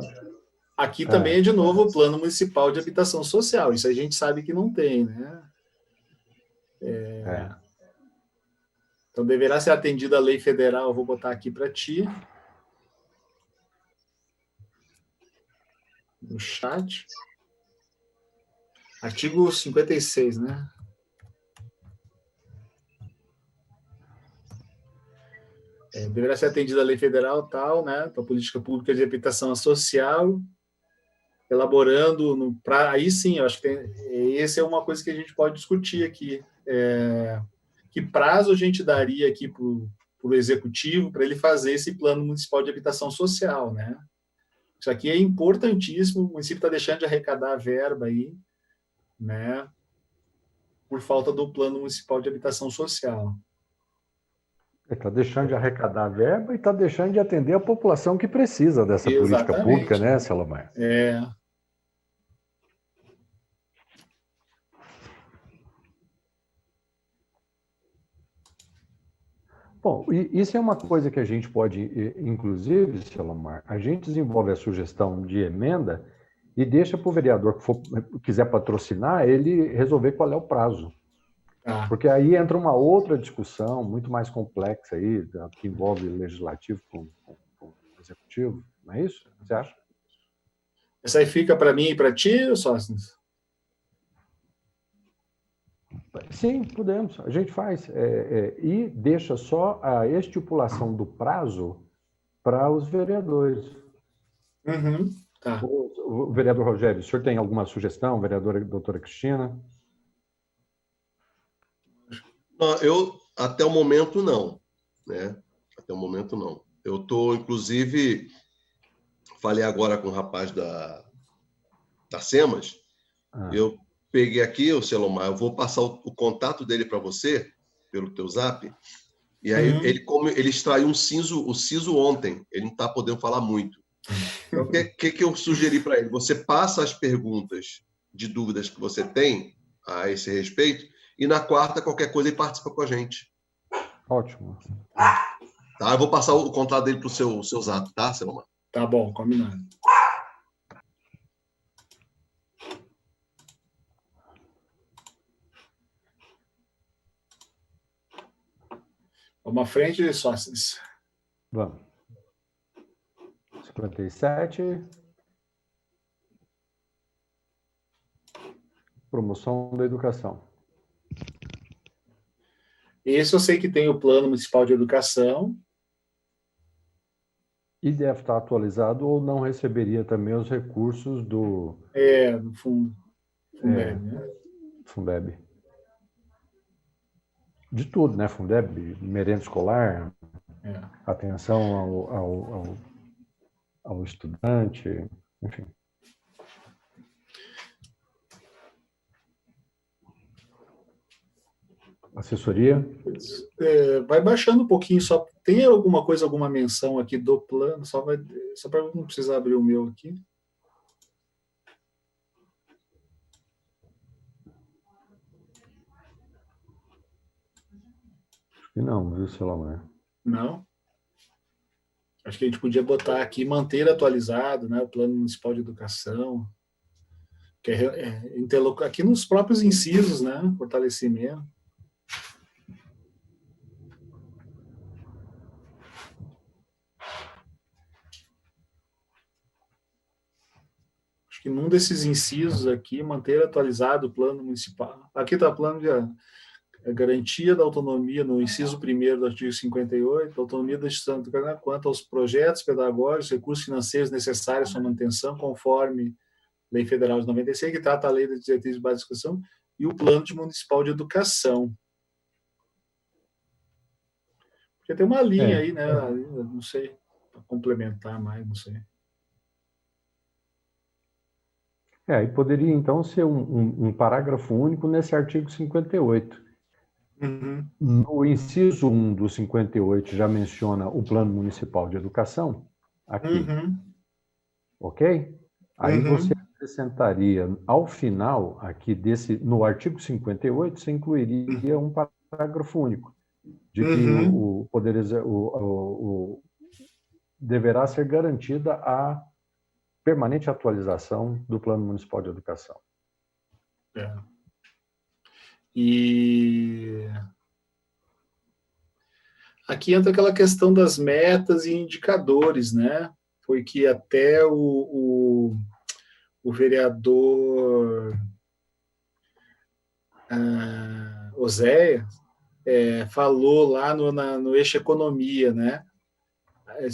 Aqui também é, de novo, o Plano Municipal de Habitação Social. Isso a gente sabe que não tem, né? Então, deverá ser atendida a lei federal. Eu vou botar aqui para ti. No chat. Artigo 56, né? Deverá ser atendida a lei federal tal, né? Para a política pública de habitação social, elaborando aí sim, eu acho que essa é uma coisa que a gente pode discutir aqui. Que prazo a gente daria aqui para o executivo para ele fazer esse plano municipal de habitação social, né? Isso aqui é importantíssimo. O município está deixando de arrecadar a verba aí, né? Por falta do plano municipal de habitação social. Está deixando de arrecadar a verba e está deixando de atender a população que precisa dessa política pública, né, Salomar? Bom, isso é uma coisa que a gente pode, inclusive, Salomar, a gente desenvolve a sugestão de emenda e deixa para o vereador que quiser patrocinar, ele resolver qual é o prazo. Porque aí entra uma outra discussão muito mais complexa aí, que envolve legislativo com executivo, não é isso? Você acha? Essa aí fica para mim e para ti, Sóstenes? Sim, podemos. A gente faz. E deixa só a estipulação do prazo para os vereadores. Tá. O vereador Rogério, o senhor tem alguma sugestão, vereadora doutora Cristina? Eu, até o momento, não. Né? Até o momento, não. Eu estou, inclusive, falei agora com o rapaz da SEMAS, eu peguei aqui, o Selomar, eu vou passar o contato dele para você, pelo teu zap, e aí ele extraiu o siso ontem, ele não está podendo falar muito. Então, o que eu sugeri para ele? Você passa as perguntas de dúvidas que você tem a esse respeito, e na quarta, qualquer coisa, ele participa com a gente. Ótimo. Tá, eu vou passar o contato dele para o seu zap, tá, Selomar? Tá bom, combinado. Vamos à frente, sócios. Vamos. 57. Promoção da educação. Esse eu sei que tem o Plano Municipal de Educação. E deve estar atualizado ou não receberia também os recursos do... do Fundo. Fundeb, né? Fundeb. De tudo, né? Fundeb, merenda escolar, atenção ao estudante, enfim. Assessoria? Vai baixando um pouquinho, só tem alguma coisa, alguma menção aqui do plano, só para não precisar abrir o meu aqui. Acho que não, viu, Salomar? Não. Acho que a gente podia botar aqui, manter atualizado, né, o Plano Municipal de Educação, que aqui nos próprios incisos, né, fortalecimento. Acho que num desses incisos aqui, manter atualizado o Plano Municipal. Aqui está o plano de garantia da autonomia, no inciso 1º do artigo 58, autonomia da instituição educacional quanto aos projetos pedagógicos, recursos financeiros necessários à sua manutenção, conforme Lei Federal de 96, que trata a Lei das Diretrizes Básicas de Educação, e o Plano Municipal de Educação. Porque tem uma linha aí, né? Não sei, para complementar mais, não sei. E poderia, então, ser um parágrafo único nesse artigo 58. Uhum. No inciso 1 do 58 já menciona o Plano Municipal de Educação, aqui. Uhum. Ok? Aí você acrescentaria, ao final, aqui no artigo 58, você incluiria um parágrafo único, de que o poder deverá ser garantida a permanente atualização do Plano Municipal de Educação. E aqui entra aquela questão das metas e indicadores, né? Foi que até o vereador Oséias falou lá no eixo economia, né? Ele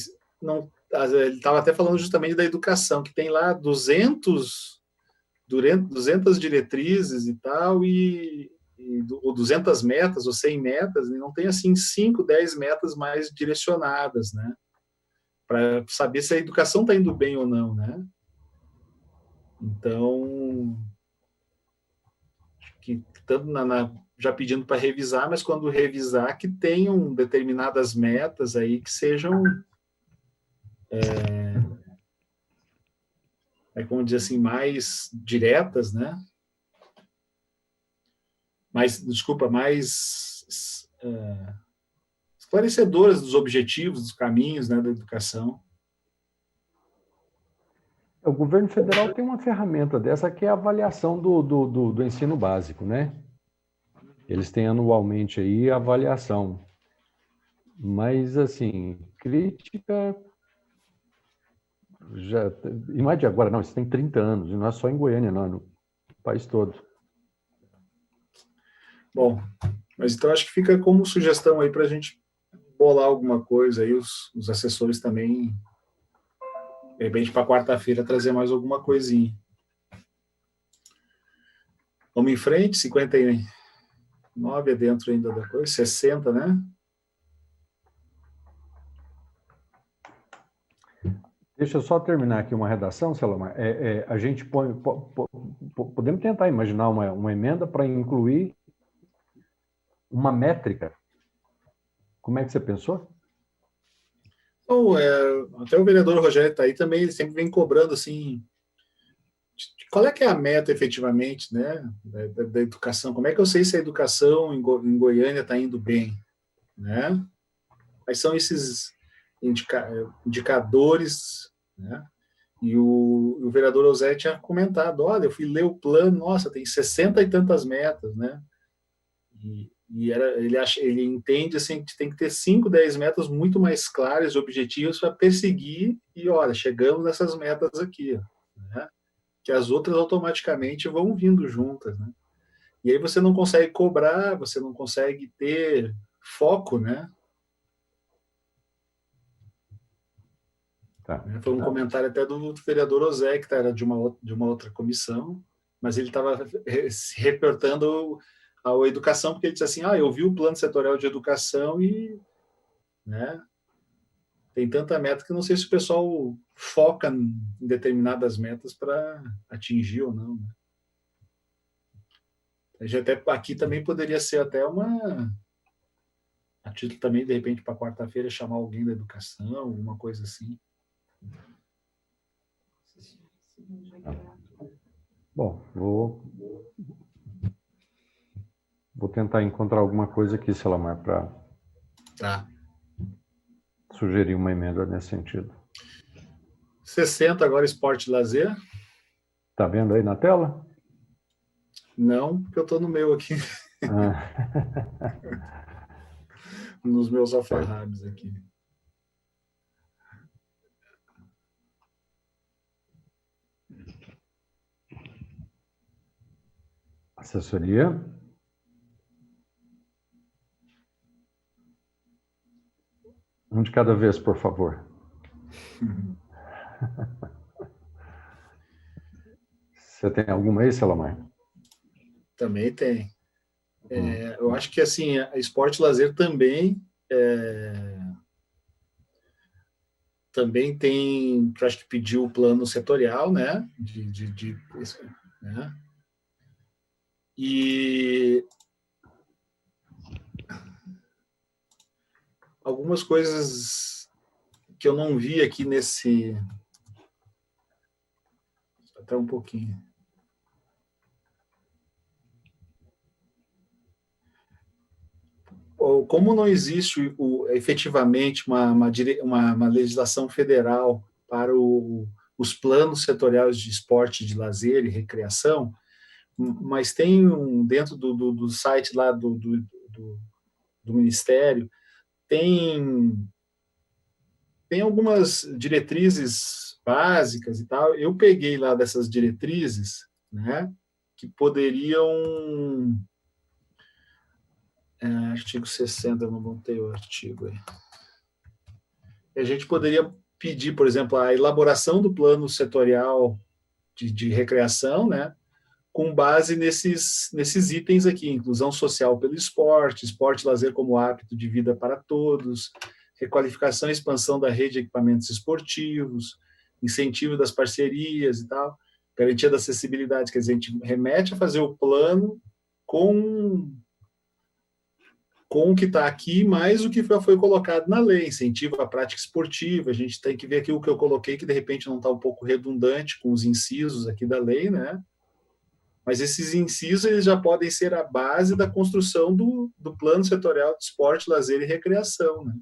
estava até falando justamente da educação, que tem lá 200 diretrizes e tal, ou 200 metas, ou 100 metas, e não tem assim 5, 10 metas mais direcionadas, né? Para saber se a educação está indo bem ou não, né? Então, que tanto já pedindo para revisar, mas quando revisar, que tenham determinadas metas aí que sejam, como dizer assim, mais diretas, né? Mais esclarecedoras dos objetivos, dos caminhos, né, da educação. O governo federal tem uma ferramenta dessa que é a avaliação do ensino básico, né? Eles têm anualmente aí a avaliação. Mas, assim, crítica... E não é de agora, não, isso tem 30 anos, e não é só em Goiânia, não, é no país todo. Bom, mas então acho que fica como sugestão aí para a gente bolar alguma coisa aí, os assessores também, de repente para quarta-feira trazer mais alguma coisinha. Vamos em frente, 59 é dentro ainda da coisa, 60, né? Deixa eu só terminar aqui uma redação, Salomar. A gente podemos tentar imaginar uma emenda para incluir uma métrica. Como é que você pensou? Bom, até o vereador Rogério está aí também, ele sempre vem cobrando assim, qual é que é a meta efetivamente, né, da educação? Como é que eu sei se a educação em Goiânia está indo bem, né? Quais são esses indicadores, né? E o vereador José tinha comentado, olha, eu fui ler o plano, nossa, tem 60 e tantas metas, né? Ele entende assim, que tem que ter 5, 10 metas muito mais claras e objetivas para perseguir e, olha, chegamos nessas metas aqui, né? Que as outras automaticamente vão vindo juntas, né? E aí você não consegue cobrar, você não consegue ter foco, né? Tá. Foi um comentário até do vereador Osé, que era de uma outra comissão, mas ele estava se reportando à educação, porque ele disse assim, eu vi o plano setorial de educação e, né, tem tanta meta que não sei se o pessoal foca em determinadas metas para atingir ou não. Né? Até aqui também poderia ser até a título também, de repente, para quarta-feira, chamar alguém da educação, alguma coisa assim. Bom, vou tentar encontrar alguma coisa aqui, Selamar, para sugerir uma emenda nesse sentido. 60 agora, esporte e lazer. Tá vendo aí na tela? Não, porque eu estou no meu aqui. Nos meus alfarrabes aqui. Assessoria. Um de cada vez, por favor. Você tem alguma aí, Selamar? Também tem. Eu acho que assim, a esporte e lazer também também tem, acho que pediu o plano setorial, né? Né? E algumas coisas que eu não vi aqui nesse... Até um pouquinho. Como não existe efetivamente uma legislação federal para os planos setoriais de esporte, de lazer e recreação, mas tem dentro do site lá do Ministério, tem algumas diretrizes básicas e tal. Eu peguei lá dessas diretrizes, né, que poderiam... artigo 60, eu não montei o artigo aí. A gente poderia pedir, por exemplo, a elaboração do plano setorial de recreação, né, com base nesses itens aqui: inclusão social pelo esporte, esporte e lazer como hábito de vida para todos, requalificação e expansão da rede de equipamentos esportivos, incentivo das parcerias e tal, garantia da acessibilidade. Quer dizer, a gente remete a fazer o plano com o que está aqui, mais o que foi colocado na lei, incentivo à prática esportiva. A gente tem que ver aqui o que eu coloquei, que de repente não está um pouco redundante com os incisos aqui da lei, né? Mas esses incisos eles já podem ser a base da construção do plano setorial de esporte, lazer e recreação, né?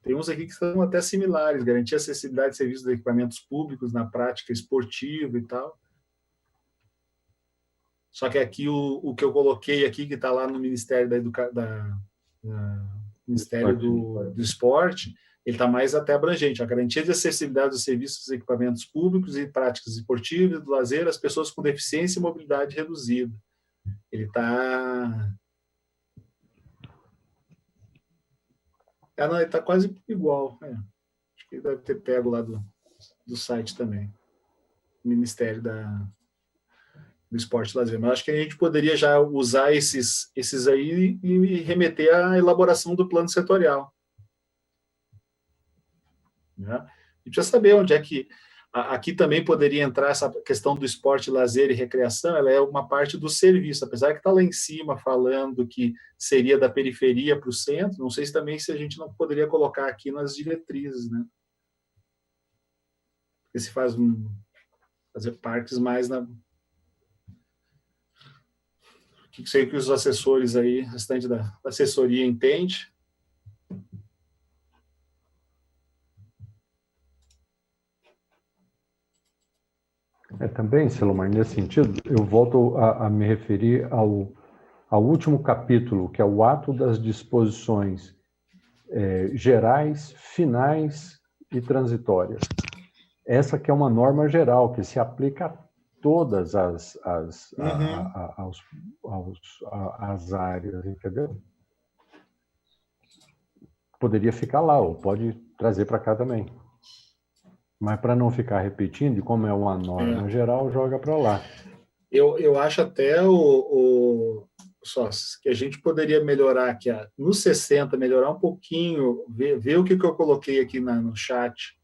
Tem uns aqui que são até similares: garantir acessibilidade de serviços de equipamentos públicos na prática esportiva e tal. Só que aqui o que eu coloquei aqui, que está lá no Ministério Ministério do Esporte, ele está mais até abrangente: a garantia de acessibilidade dos serviços e equipamentos públicos e práticas esportivas e do lazer às pessoas com deficiência e mobilidade reduzida. Ele está... não, ele está quase igual. Acho que ele deve ter pego lá do site também. Ministério do Esporte e Lazer. Mas acho que a gente poderia já usar esses aí e remeter à elaboração do plano setorial. Né? A gente precisa saber onde é que... Aqui também poderia entrar essa questão do esporte, lazer e recreação. Ela é uma parte do serviço, apesar que está lá em cima falando que seria da periferia para o centro. Não sei se a gente não poderia colocar aqui nas diretrizes, né? Porque se fazer parques mais na... que sei que os assessores aí, restante da assessoria, entende. Também, Selomar, nesse sentido, eu volto a me referir ao último capítulo, que é o ato das disposições gerais, finais e transitórias. Essa que é uma norma geral, que se aplica a todas as áreas, entendeu? Poderia ficar lá, ou pode trazer para cá também. Mas para não ficar repetindo, e como é uma norma geral, joga para lá. Eu acho até sócios, que a gente poderia melhorar aqui, no 60, melhorar um pouquinho, ver o que eu coloquei aqui no chat,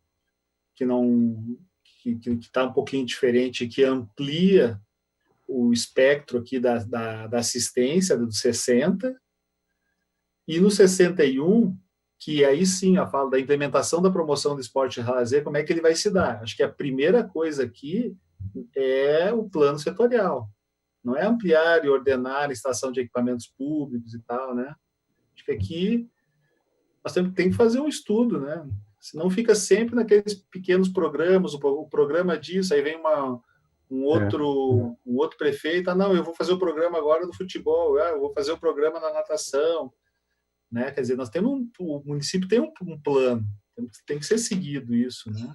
que não que está um pouquinho diferente, que amplia o espectro aqui da assistência do 60, e no 61, que aí sim a fala da implementação da promoção do esporte e lazer, como é que ele vai se dar? Acho que a primeira coisa aqui é o plano setorial, não é ampliar e ordenar a instalação de equipamentos públicos e tal, né? Acho que aqui nós temos que fazer um estudo, né? Senão fica sempre naqueles pequenos programas, o programa disso, aí vem um outro prefeito, não, eu vou fazer o programa agora do futebol, eu vou fazer o programa da natação, né? Quer dizer, o município tem um plano, tem que ser seguido isso, né?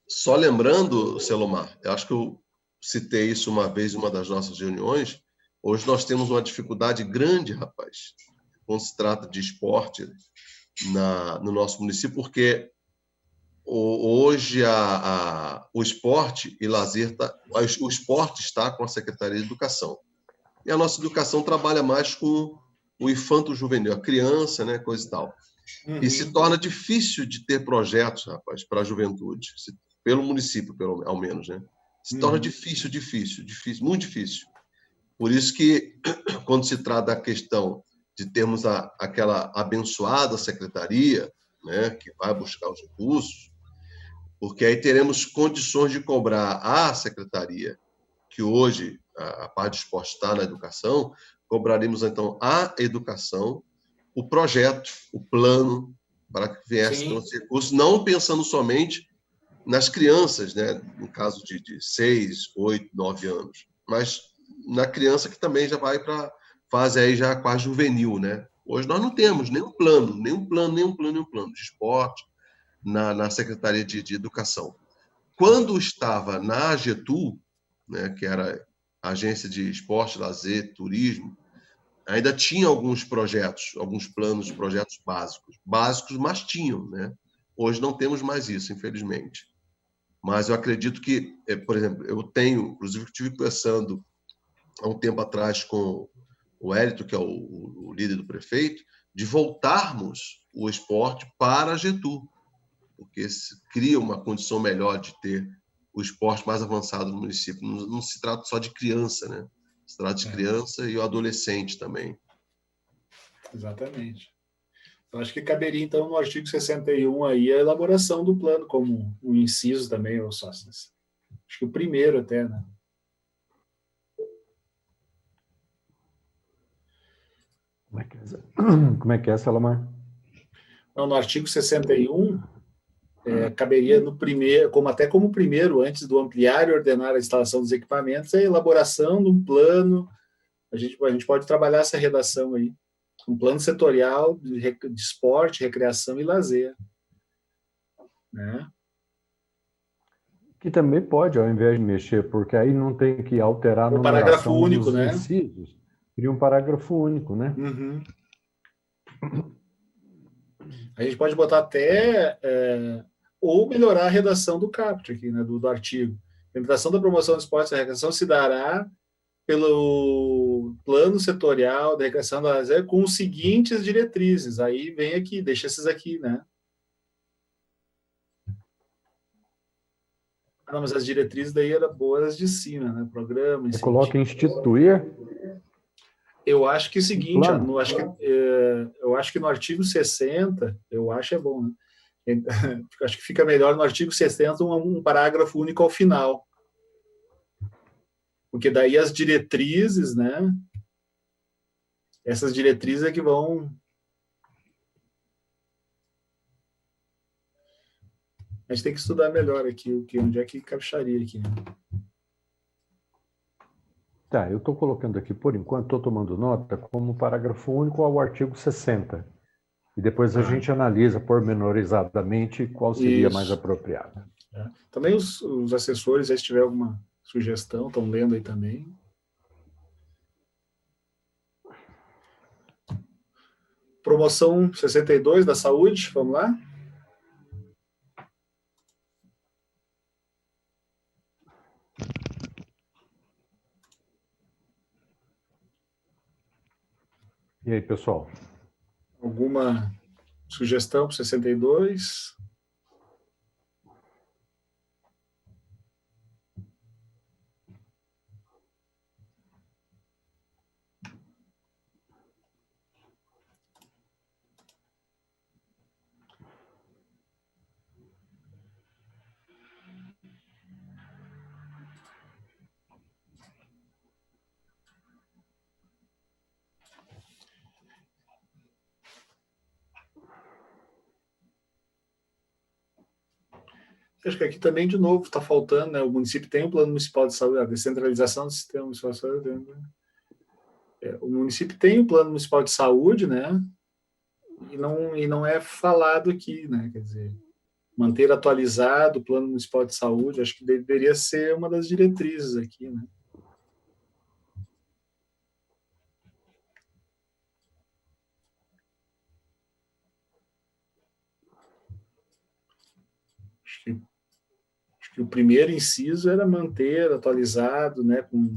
Só lembrando, Selomar, eu acho que eu citei isso uma vez em uma das nossas reuniões, hoje nós temos uma dificuldade grande, rapaz, quando se trata de esporte no nosso município, porque hoje o esporte e lazer o esporte está com a Secretaria de Educação. E a nossa educação trabalha mais com o infanto-juvenil, a criança, né, coisa e tal. Uhum. E se torna difícil de ter projetos, rapaz, para a juventude, pelo município, ao menos, né? Se torna difícil, muito difícil. Por isso que, quando se trata da questão de termos aquela abençoada secretaria, né, que vai buscar os recursos, porque aí teremos condições de cobrar à secretaria, que hoje a parte de esporte está na educação, cobraremos, então, à educação o projeto, o plano, para que viesse os recursos, não pensando somente nas crianças, né, no caso de 6, 8, 9 anos, mas na criança que também já vai para a fase aí já quase juvenil, né? Hoje nós não temos nenhum plano de esporte na Secretaria de Educação. Quando estava na AGETU, né, que era a Agência de Esporte, Lazer, Turismo, ainda tinha alguns projetos, alguns planos, projetos básicos, mas tinham, né? Hoje não temos mais isso, infelizmente. Mas eu acredito que, por exemplo, inclusive, estive conversando há um tempo atrás com o Hélito, que é o líder do prefeito, de voltarmos o esporte para a GETU, porque cria uma condição melhor de ter o esporte mais avançado no município. Não se trata só de criança, né? Se trata de criança e o adolescente também. Exatamente. Eu acho que caberia, então, no artigo 61 aí, a elaboração do plano, como um inciso também, ou sócios. Acho que o primeiro até, né? Como é que é, Salomar? Não, no artigo 61, caberia no primeiro, como primeiro, antes do ampliar e ordenar a instalação dos equipamentos, a elaboração de um plano. A gente pode trabalhar essa redação aí. Um plano setorial de esporte, recreação e lazer. Né? Que também pode, ao invés de mexer, porque aí não tem que alterar a um parágrafo numeração único, dos né? incisos. Cria um parágrafo único, né? Uhum. A gente pode botar até ou melhorar a redação do caput aqui, né, do artigo. A implementação da promoção do esporte e da recreação se dará pelo plano setorial da recreação da lazer com os seguintes diretrizes. Aí vem aqui, deixa esses aqui, né? Não, mas as diretrizes daí eram boas de cima, né? Programa, Você coloca instituir. Eu acho que é o seguinte, eu acho que no artigo 60, eu acho é bom, né? Acho que fica melhor no artigo 60 um parágrafo único ao final. Porque daí as diretrizes, né? Essas diretrizes é que vão... A gente tem que estudar melhor aqui, onde é que capricharia aqui. Tá, eu estou colocando aqui, por enquanto, estou tomando nota como parágrafo único ao artigo 60. E depois a gente analisa pormenorizadamente qual seria mais apropriado. Também os assessores, se tiver alguma sugestão, estão lendo aí também. Promoção 62 da saúde, vamos lá? E aí, pessoal? Alguma sugestão para 62? Acho que aqui também, de novo, está faltando, né? O município tem um plano municipal de saúde, a descentralização do sistema municipal de saúde. O município tem um plano municipal de saúde, né? E não é falado aqui, né? Quer dizer, manter atualizado o plano municipal de saúde, acho que deveria ser uma das diretrizes aqui, né? Acho que o primeiro inciso era manter atualizado, né, com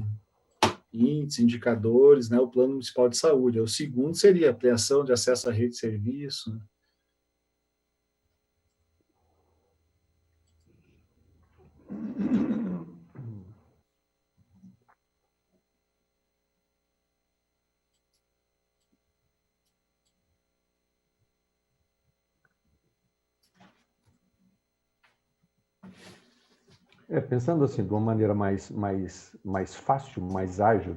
índices, indicadores, né, o plano municipal de saúde. O segundo seria ampliação de acesso à rede de serviço, né? Pensando assim, de uma maneira mais fácil, mais ágil,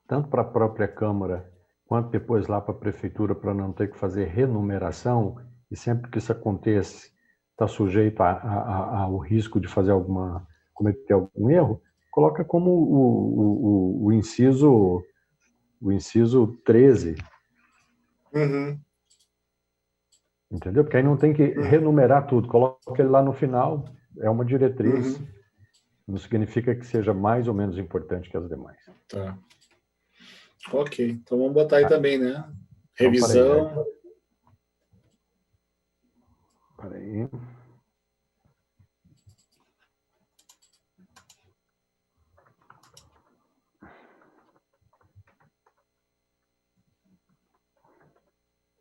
tanto para a própria Câmara, quanto depois lá para a Prefeitura, para não ter que fazer renumeração, e sempre que isso aconteça, está sujeito ao risco de cometer algum erro, coloca como o inciso 13. Uhum. Entendeu? Porque aí não tem que renumerar tudo, coloca ele lá no final, é uma diretriz. Uhum. Não significa que seja mais ou menos importante que as demais. Tá. Ok, então vamos botar aí também, né? Revisão. Revisão. Peraí.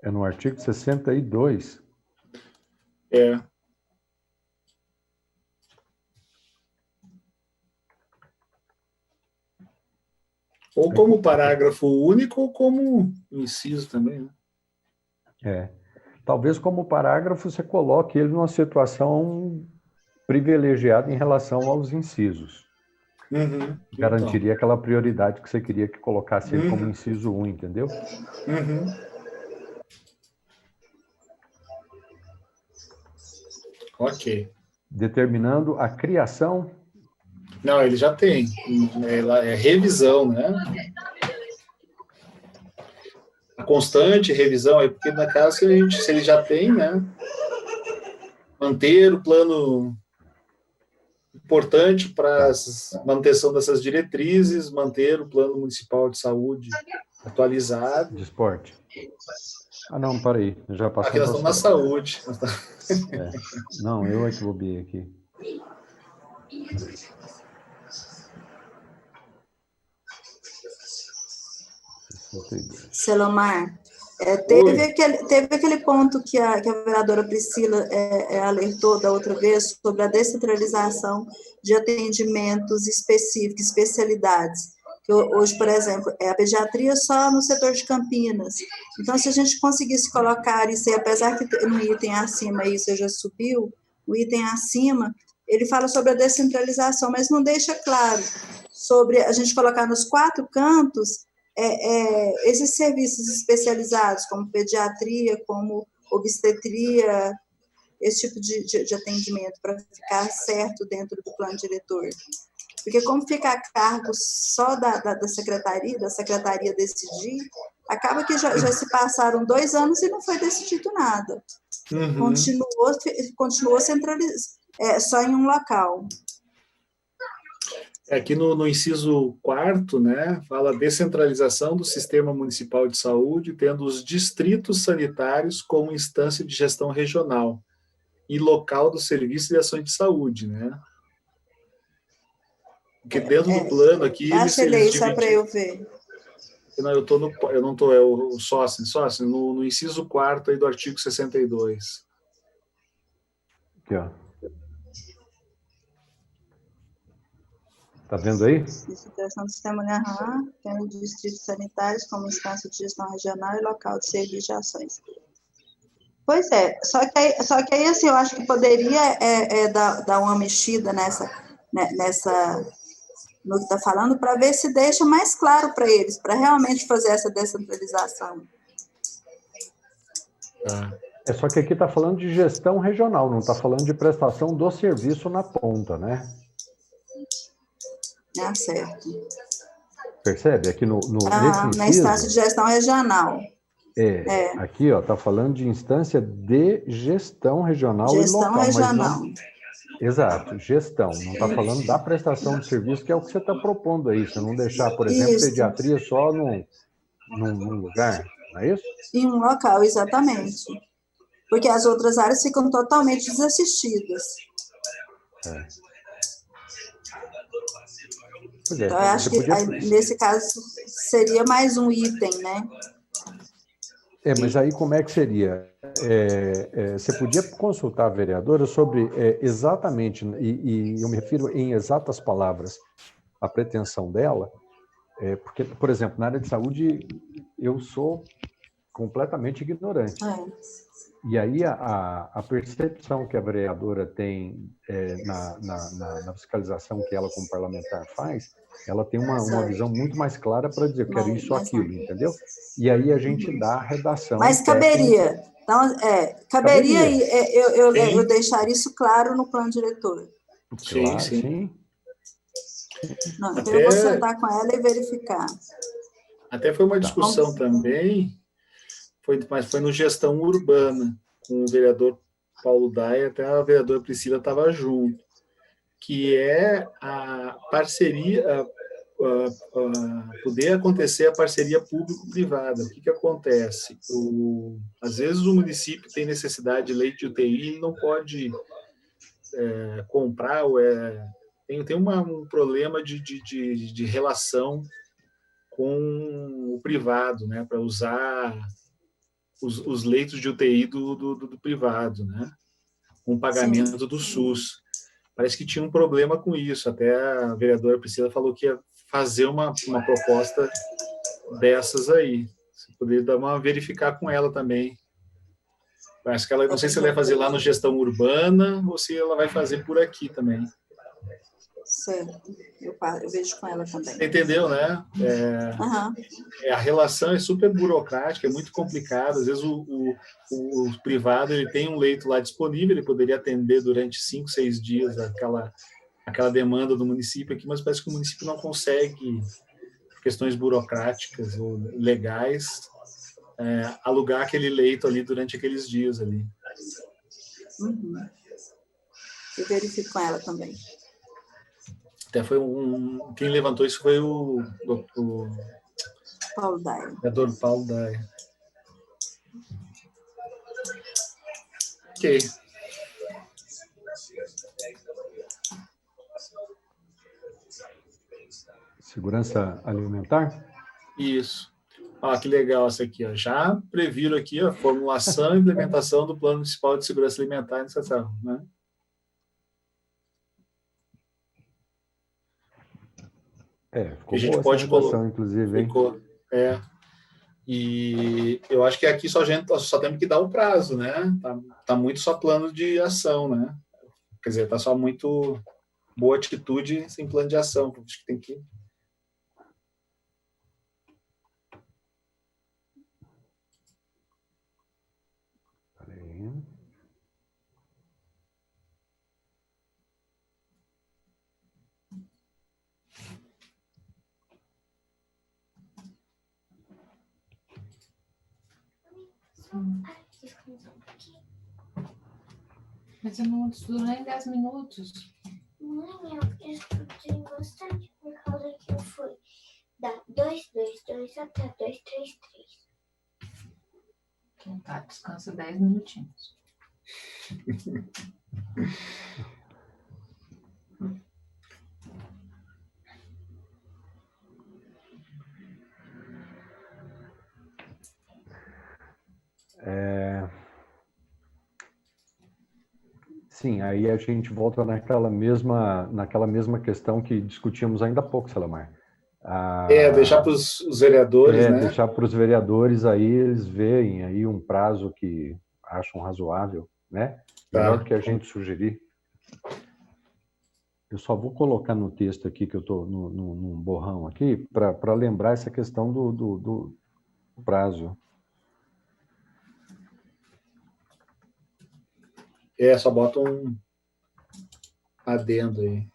É no artigo 62. É. Ou como parágrafo único, ou como inciso também, né? Talvez como parágrafo você coloque ele numa situação privilegiada em relação aos incisos. Uhum. Garantiria aquela prioridade que você queria que colocasse ele como inciso 1, entendeu? Uhum. Ok. Determinando a criação. Não, ele já tem. É revisão, né? A constante revisão, é porque na casa, se ele já tem, né? Manter o plano importante para a manutenção dessas diretrizes, manter o plano municipal de saúde atualizado. De esporte. Ah, não, peraí. Já passou. Aqui nós estamos na saúde. Não, eu é que bobiei aqui. Selomar, teve aquele ponto que a vereadora Priscila alertou da outra vez sobre a descentralização de atendimentos específicos, especialidades. Que hoje, por exemplo, é a pediatria só no setor de Campinas. Então, se a gente conseguisse colocar isso aí, apesar que no item acima isso já subiu, o item acima, ele fala sobre a descentralização, mas não deixa claro sobre a gente colocar nos 4 cantos esses serviços especializados, como pediatria, como obstetria, esse tipo de atendimento, para ficar certo dentro do plano diretor. Porque como fica a cargo só da secretaria decidir, acaba que já se passaram 2 anos e não foi decidido nada. Uhum. Continuou centralizado, só em um local. Aqui no inciso 4º, né, fala descentralização do sistema municipal de saúde, tendo os distritos sanitários como instância de gestão regional e local do serviço de ações de saúde, né? Porque dentro do plano aqui... Baixa ele aí só para eu ver. Não, eu não estou, é o sócio, no inciso 4º aí do artigo 62. Aqui, ó. Tá vendo aí? Licitação do sistema UNRWA, tendo distritos sanitários como instância de gestão regional e local de serviço de ações. Pois é, só que aí assim, eu acho que poderia dar uma mexida nessa no que está falando, para ver se deixa mais claro para eles, para realmente fazer essa descentralização. É só que aqui está falando de gestão regional, não está falando de prestação do serviço na ponta, né? Certo. Percebe? Aqui nesse inciso, na instância de gestão regional. Aqui está falando de instância de gestão regional e local. Regional. Mas não... Exato, gestão. Não está falando da prestação de serviço, que é o que você está propondo aí. Você não deixar, por exemplo, pediatria só num lugar, não é isso? Em um local, exatamente. Porque as outras áreas ficam totalmente desassistidas. Então, eu acho que nesse caso seria mais um item, né? Mas aí como é que seria? Você podia consultar a vereadora sobre exatamente, e eu me refiro em exatas palavras, a pretensão dela, porque, por exemplo, na área de saúde, eu sou completamente ignorante. E aí a percepção que a vereadora tem na fiscalização que ela, como parlamentar, faz, ela tem uma visão muito mais clara para dizer, quero isso ou aquilo, entendeu? E aí a gente dá a redação. Mas caberia. Então, caberia eu deixar isso claro no plano diretor. Claro, sim. Não, então eu vou sentar com ela e verificar. Até foi uma discussão também, mas foi no gestão urbana, com o vereador Paulo Daia, até a vereadora Priscila estava junto, que é a parceria, poder acontecer a parceria público-privada. O que acontece? Às vezes o município tem necessidade de leite de UTI e não pode comprar, tem um problema de relação com o privado, né, para usar os leitos de UTI do privado, né, com pagamento do SUS. Parece que tinha um problema com isso. Até a vereadora Priscila falou que ia fazer uma proposta dessas aí. Você poderia verificar com ela também. Acho que ela, não sei se ela vai fazer lá no gestão urbana ou se ela vai fazer por aqui também. Certo, eu vejo com ela também. Entendeu, né? A relação é super burocrática, é muito complicada. Às vezes o privado ele tem um leito lá disponível, ele poderia atender durante 5, 6 dias aquela demanda do município aqui, mas parece que o município não consegue, por questões burocráticas ou legais, alugar aquele leito ali durante aqueles dias ali. Eu verifico com ela também. Até foi quem levantou isso foi o Paulo Daia. vereador Paulo Daia. Ok. Segurança alimentar? Isso. Que legal essa aqui. Já previram aqui a formulação e implementação do Plano Municipal de Segurança Alimentar e Nutrição, né? Ficou a gente boa pode essa redação, inclusive, hein? Ficou, E eu acho que aqui só temos que dar o prazo, né? Tá muito só plano de ação, né? Quer dizer, tá só muito boa atitude sem plano de ação. Acho que tem que... Mas eu não estudo nem 10 minutos. Mãe, eu estudei bastante por causa que eu fui da 222 até 233. Então tá, descansa 10 minutinhos. Sim, aí a gente volta naquela mesma questão que discutimos ainda há pouco, Selamar. Deixar para os vereadores, né? Deixar para os vereadores aí, eles veem aí um prazo que acham razoável, né? Melhor do que a gente sugerir. Eu só vou colocar no texto aqui, que eu estou num borrão aqui, para lembrar essa questão do prazo. Só bota um adendo aí.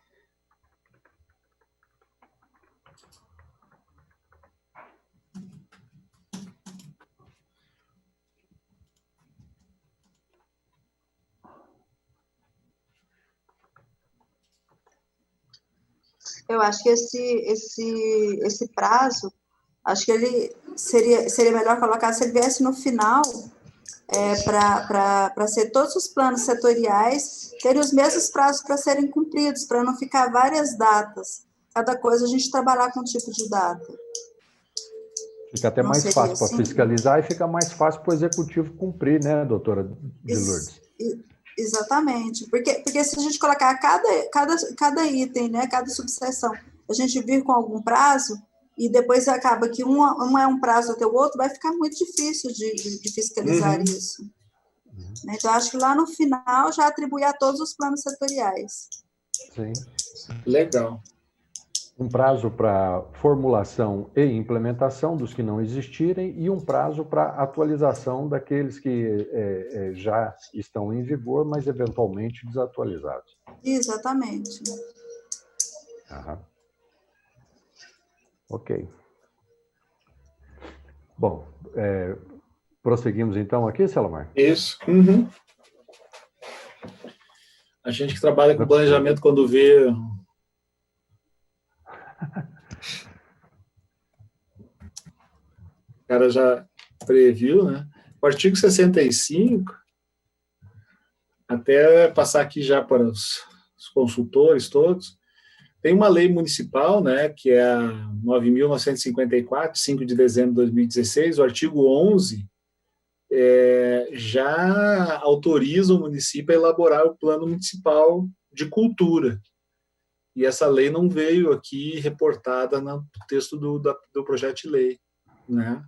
Eu acho que esse prazo, acho que ele seria melhor colocar se ele viesse no final, para ser todos os planos setoriais terem os mesmos prazos para serem cumpridos, para não ficar várias datas. Cada coisa a gente trabalhar com um tipo de data. Fica até mais fácil para fiscalizar e fica mais fácil para o executivo cumprir, né, doutora de Lourdes? Exatamente, porque se a gente colocar cada item, né, cada subseção, a gente vir com algum prazo, e depois acaba que um é um prazo até o outro, vai ficar muito difícil de fiscalizar isso. Então, acho que lá no final já atribuir a todos os planos setoriais. Sim. Legal. Um prazo para formulação e implementação dos que não existirem e um prazo para atualização daqueles que já estão em vigor, mas eventualmente desatualizados. Exatamente. Aham. Ok. Bom, prosseguimos então aqui, Selamar? Isso. Uhum. A gente que trabalha com planejamento, quando vê... O cara já previu, né? O artigo 65, até passar aqui já para os consultores todos, tem uma lei municipal, né, que é a 9.954, 5 de dezembro de 2016, o artigo 11, já autoriza o município a elaborar o plano municipal de cultura. E essa lei não veio aqui reportada no texto do projeto de lei, né?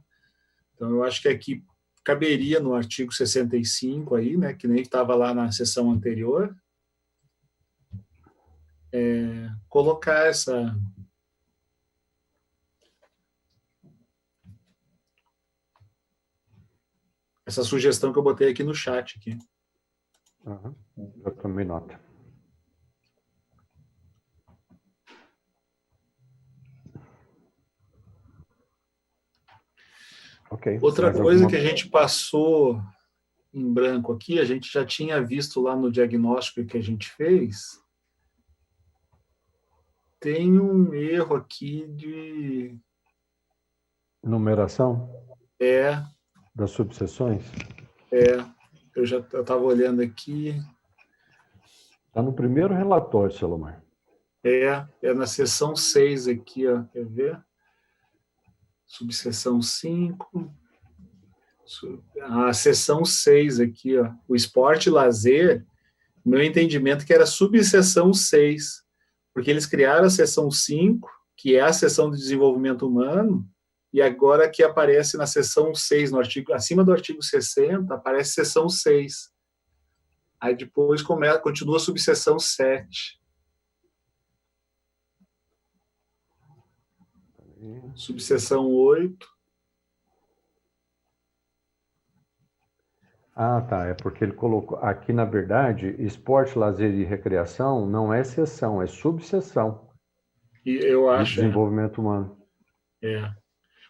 Então, eu acho que aqui caberia no artigo 65 aí, né, que nem estava lá na sessão anterior, colocar essa sugestão que eu botei aqui no chat aqui. Uhum. Eu tomei nota. Okay. Outra coisa que a gente passou em branco aqui, a gente já tinha visto lá no diagnóstico que a gente fez, tem um erro aqui de... Numeração? Das subseções? Eu estava olhando aqui. Está no primeiro relatório, Selamar. É na seção 6 aqui, ó. Quer ver? Subseção 5. A seção 6 aqui, ó. O esporte e lazer, meu entendimento que era subseção 6, porque eles criaram a seção 5, que é a seção de desenvolvimento humano, e agora que aparece na seção 6, no artigo, acima do artigo 60, aparece seção 6. Aí depois continua a subseção 7. Subseção 8. Ah, tá. É porque ele colocou... Aqui, na verdade, esporte, lazer e recreação não é seção, é subseção. E eu acho... De desenvolvimento humano.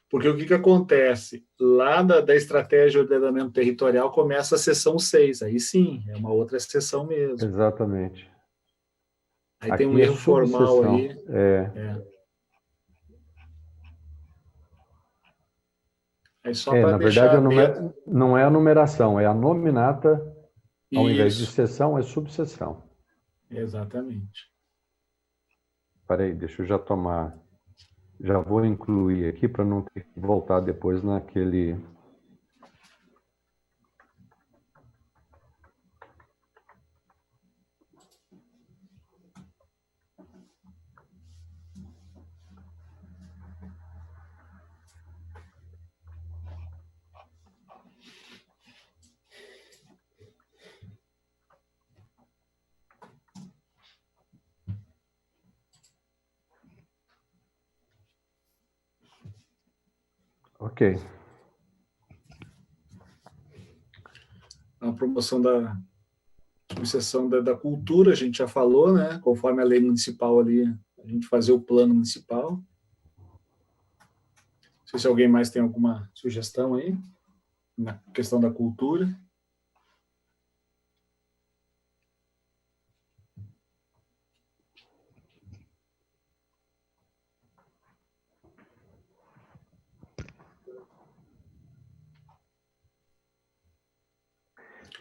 Porque o que acontece? Lá da estratégia de ordenamento territorial começa a seção 6. Aí sim, é uma outra seção mesmo. Exatamente. Aí aqui tem um erro formal aí. Aí só para deixar... Na verdade, não é a numeração, é a nominata. Ao invés de seção, é subseção. Exatamente. Espera aí, deixa eu já tomar... Já vou incluir aqui para não ter que voltar depois naquele... Ok. A promoção da subseção da cultura, a gente já falou, né? Conforme a lei municipal ali, a gente fazer o plano municipal. Não sei se alguém mais tem alguma sugestão aí na questão da cultura.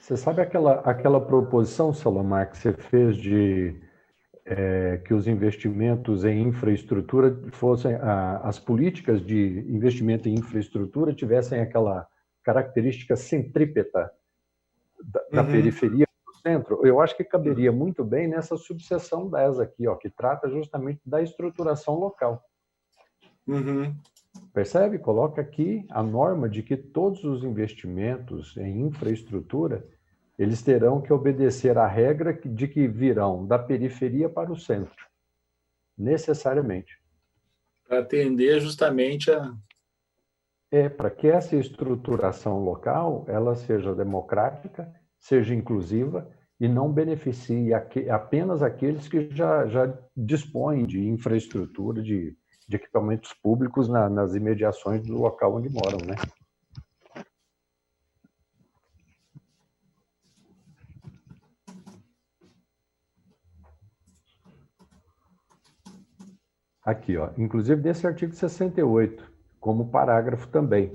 Você sabe aquela proposição, Salomar, que você fez de que os investimentos em infraestrutura fossem, as políticas de investimento em infraestrutura tivessem aquela característica centrípeta da periferia para o centro? Eu acho que caberia muito bem nessa subseção 10 aqui, ó, que trata justamente da estruturação local. Percebe? Coloca aqui a norma de que todos os investimentos em infraestrutura eles terão que obedecer à regra de que virão da periferia para o centro, necessariamente. Para atender justamente a... Para que essa estruturação local ela seja democrática, seja inclusiva e não beneficie apenas aqueles que já dispõem de infraestrutura, de equipamentos públicos nas imediações do local onde moram, né? Aqui, ó, inclusive desse artigo 68, como parágrafo também.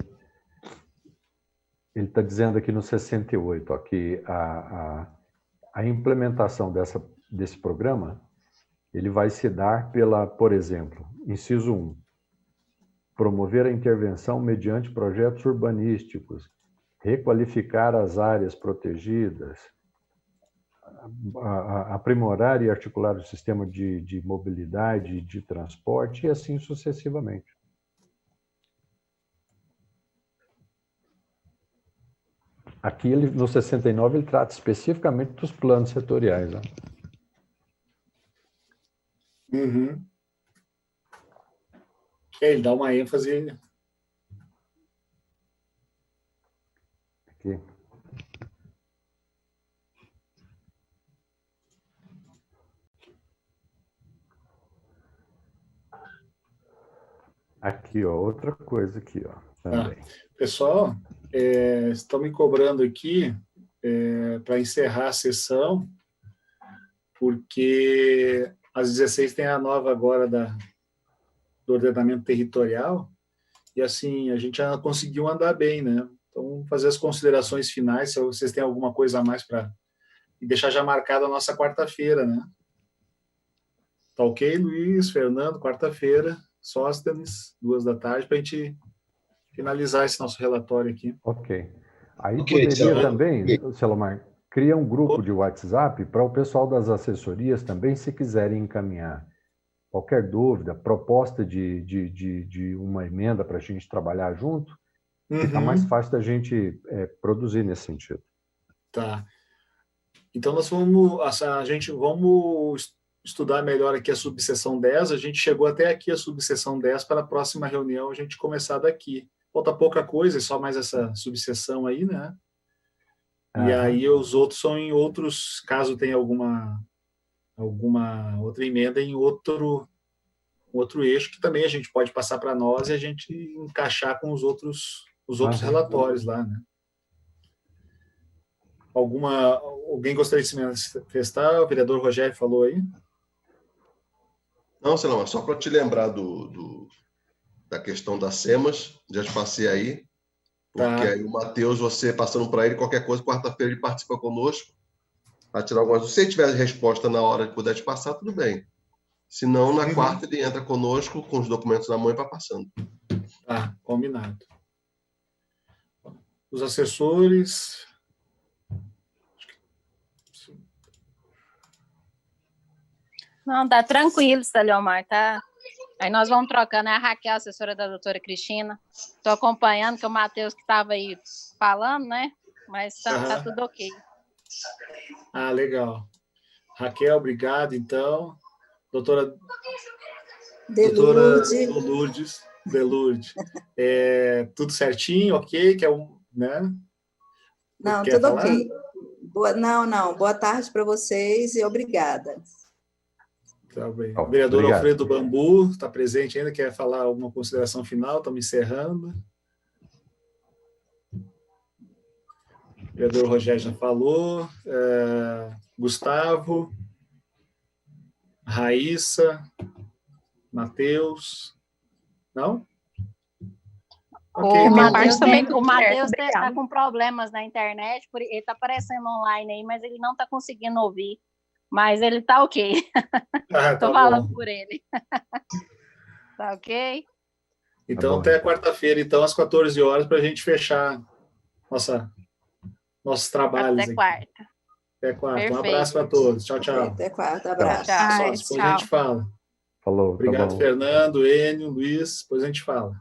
Ele está dizendo aqui no 68, ó, que a implementação desse programa ele vai se dar pela, por exemplo, inciso 1, promover a intervenção mediante projetos urbanísticos, requalificar as áreas protegidas, aprimorar e articular o sistema de mobilidade, de transporte e assim sucessivamente. Aqui, no 69, ele trata especificamente dos planos setoriais. Né? Ele dá uma ênfase... Aqui. Aqui, ó, outra coisa aqui, ó, também. Pessoal, estão me cobrando aqui para encerrar a sessão, porque às 16 tem a nova agora do ordenamento territorial, e assim, a gente já conseguiu andar bem, né? Então, vamos fazer as considerações finais, se vocês têm alguma coisa a mais para... E deixar já marcada a nossa quarta-feira, né? Tá ok, Luiz, Fernando, quarta-feira, Sóstenes, 14h, para a gente finalizar esse nosso relatório aqui. Ok. Aí poderia também, Salomar, cria um grupo de WhatsApp para o pessoal das assessorias também, se quiserem encaminhar qualquer dúvida, proposta de uma emenda para a gente trabalhar junto, fica mais fácil da gente produzir nesse sentido. Tá. Então, nós vamos estudar melhor aqui a subseção 10. A gente chegou até aqui a subseção 10, para a próxima reunião a gente começar daqui. Falta pouca coisa, é só mais essa subseção aí, né? E aí os outros são em outros, caso tenha alguma outra emenda em outro eixo, que também a gente pode passar para nós e a gente encaixar com os outros relatórios lá, né? Alguém gostaria de se manifestar? O vereador Rogério falou aí. Não, Salomar, só para te lembrar da questão das SEMAS, já te passei aí, porque aí o Matheus, você passando para ele, qualquer coisa, quarta-feira ele participa conosco, para tirar algumas... Se ele tiver resposta na hora que puder te passar, tudo bem. Se não, na quarta ele entra conosco, com os documentos na mão e vai passando. Tá, combinado. Os assessores... Não, tá tranquilo, Saliomar, tá? Aí nós vamos trocando, é a Raquel, assessora da doutora Cristina. Estou acompanhando, que o Matheus que estava aí falando, né? Mas tá tudo ok. Ah, legal. Raquel, obrigado, então. Doutora Lourdes. Delurde. Tudo certinho, ok? Que é né? Não, Quer tudo falar? ok. Não. Boa tarde para vocês e obrigada. Tá bem. O vereador Obrigado. Alfredo Bambu está presente ainda, quer falar alguma consideração final? Estamos encerrando. O vereador Rogério já falou. Gustavo, Raíssa, Matheus. Não? Ok, O então. Matheus está com problemas na internet, ele está aparecendo online aí, mas ele não está conseguindo ouvir. Mas ele está ok. Estou falando por ele. Tá ok? Então, até quarta-feira, então, às 14 horas, para a gente fechar nossos trabalhos. Até quarta. Até quarta. Perfeito. Um abraço para todos. Tchau, tchau. Até quarta. Abraço. Pessoal, depois a gente fala. Falou. Obrigado, tá bom. Fernando, Enio, Luiz. Depois a gente fala.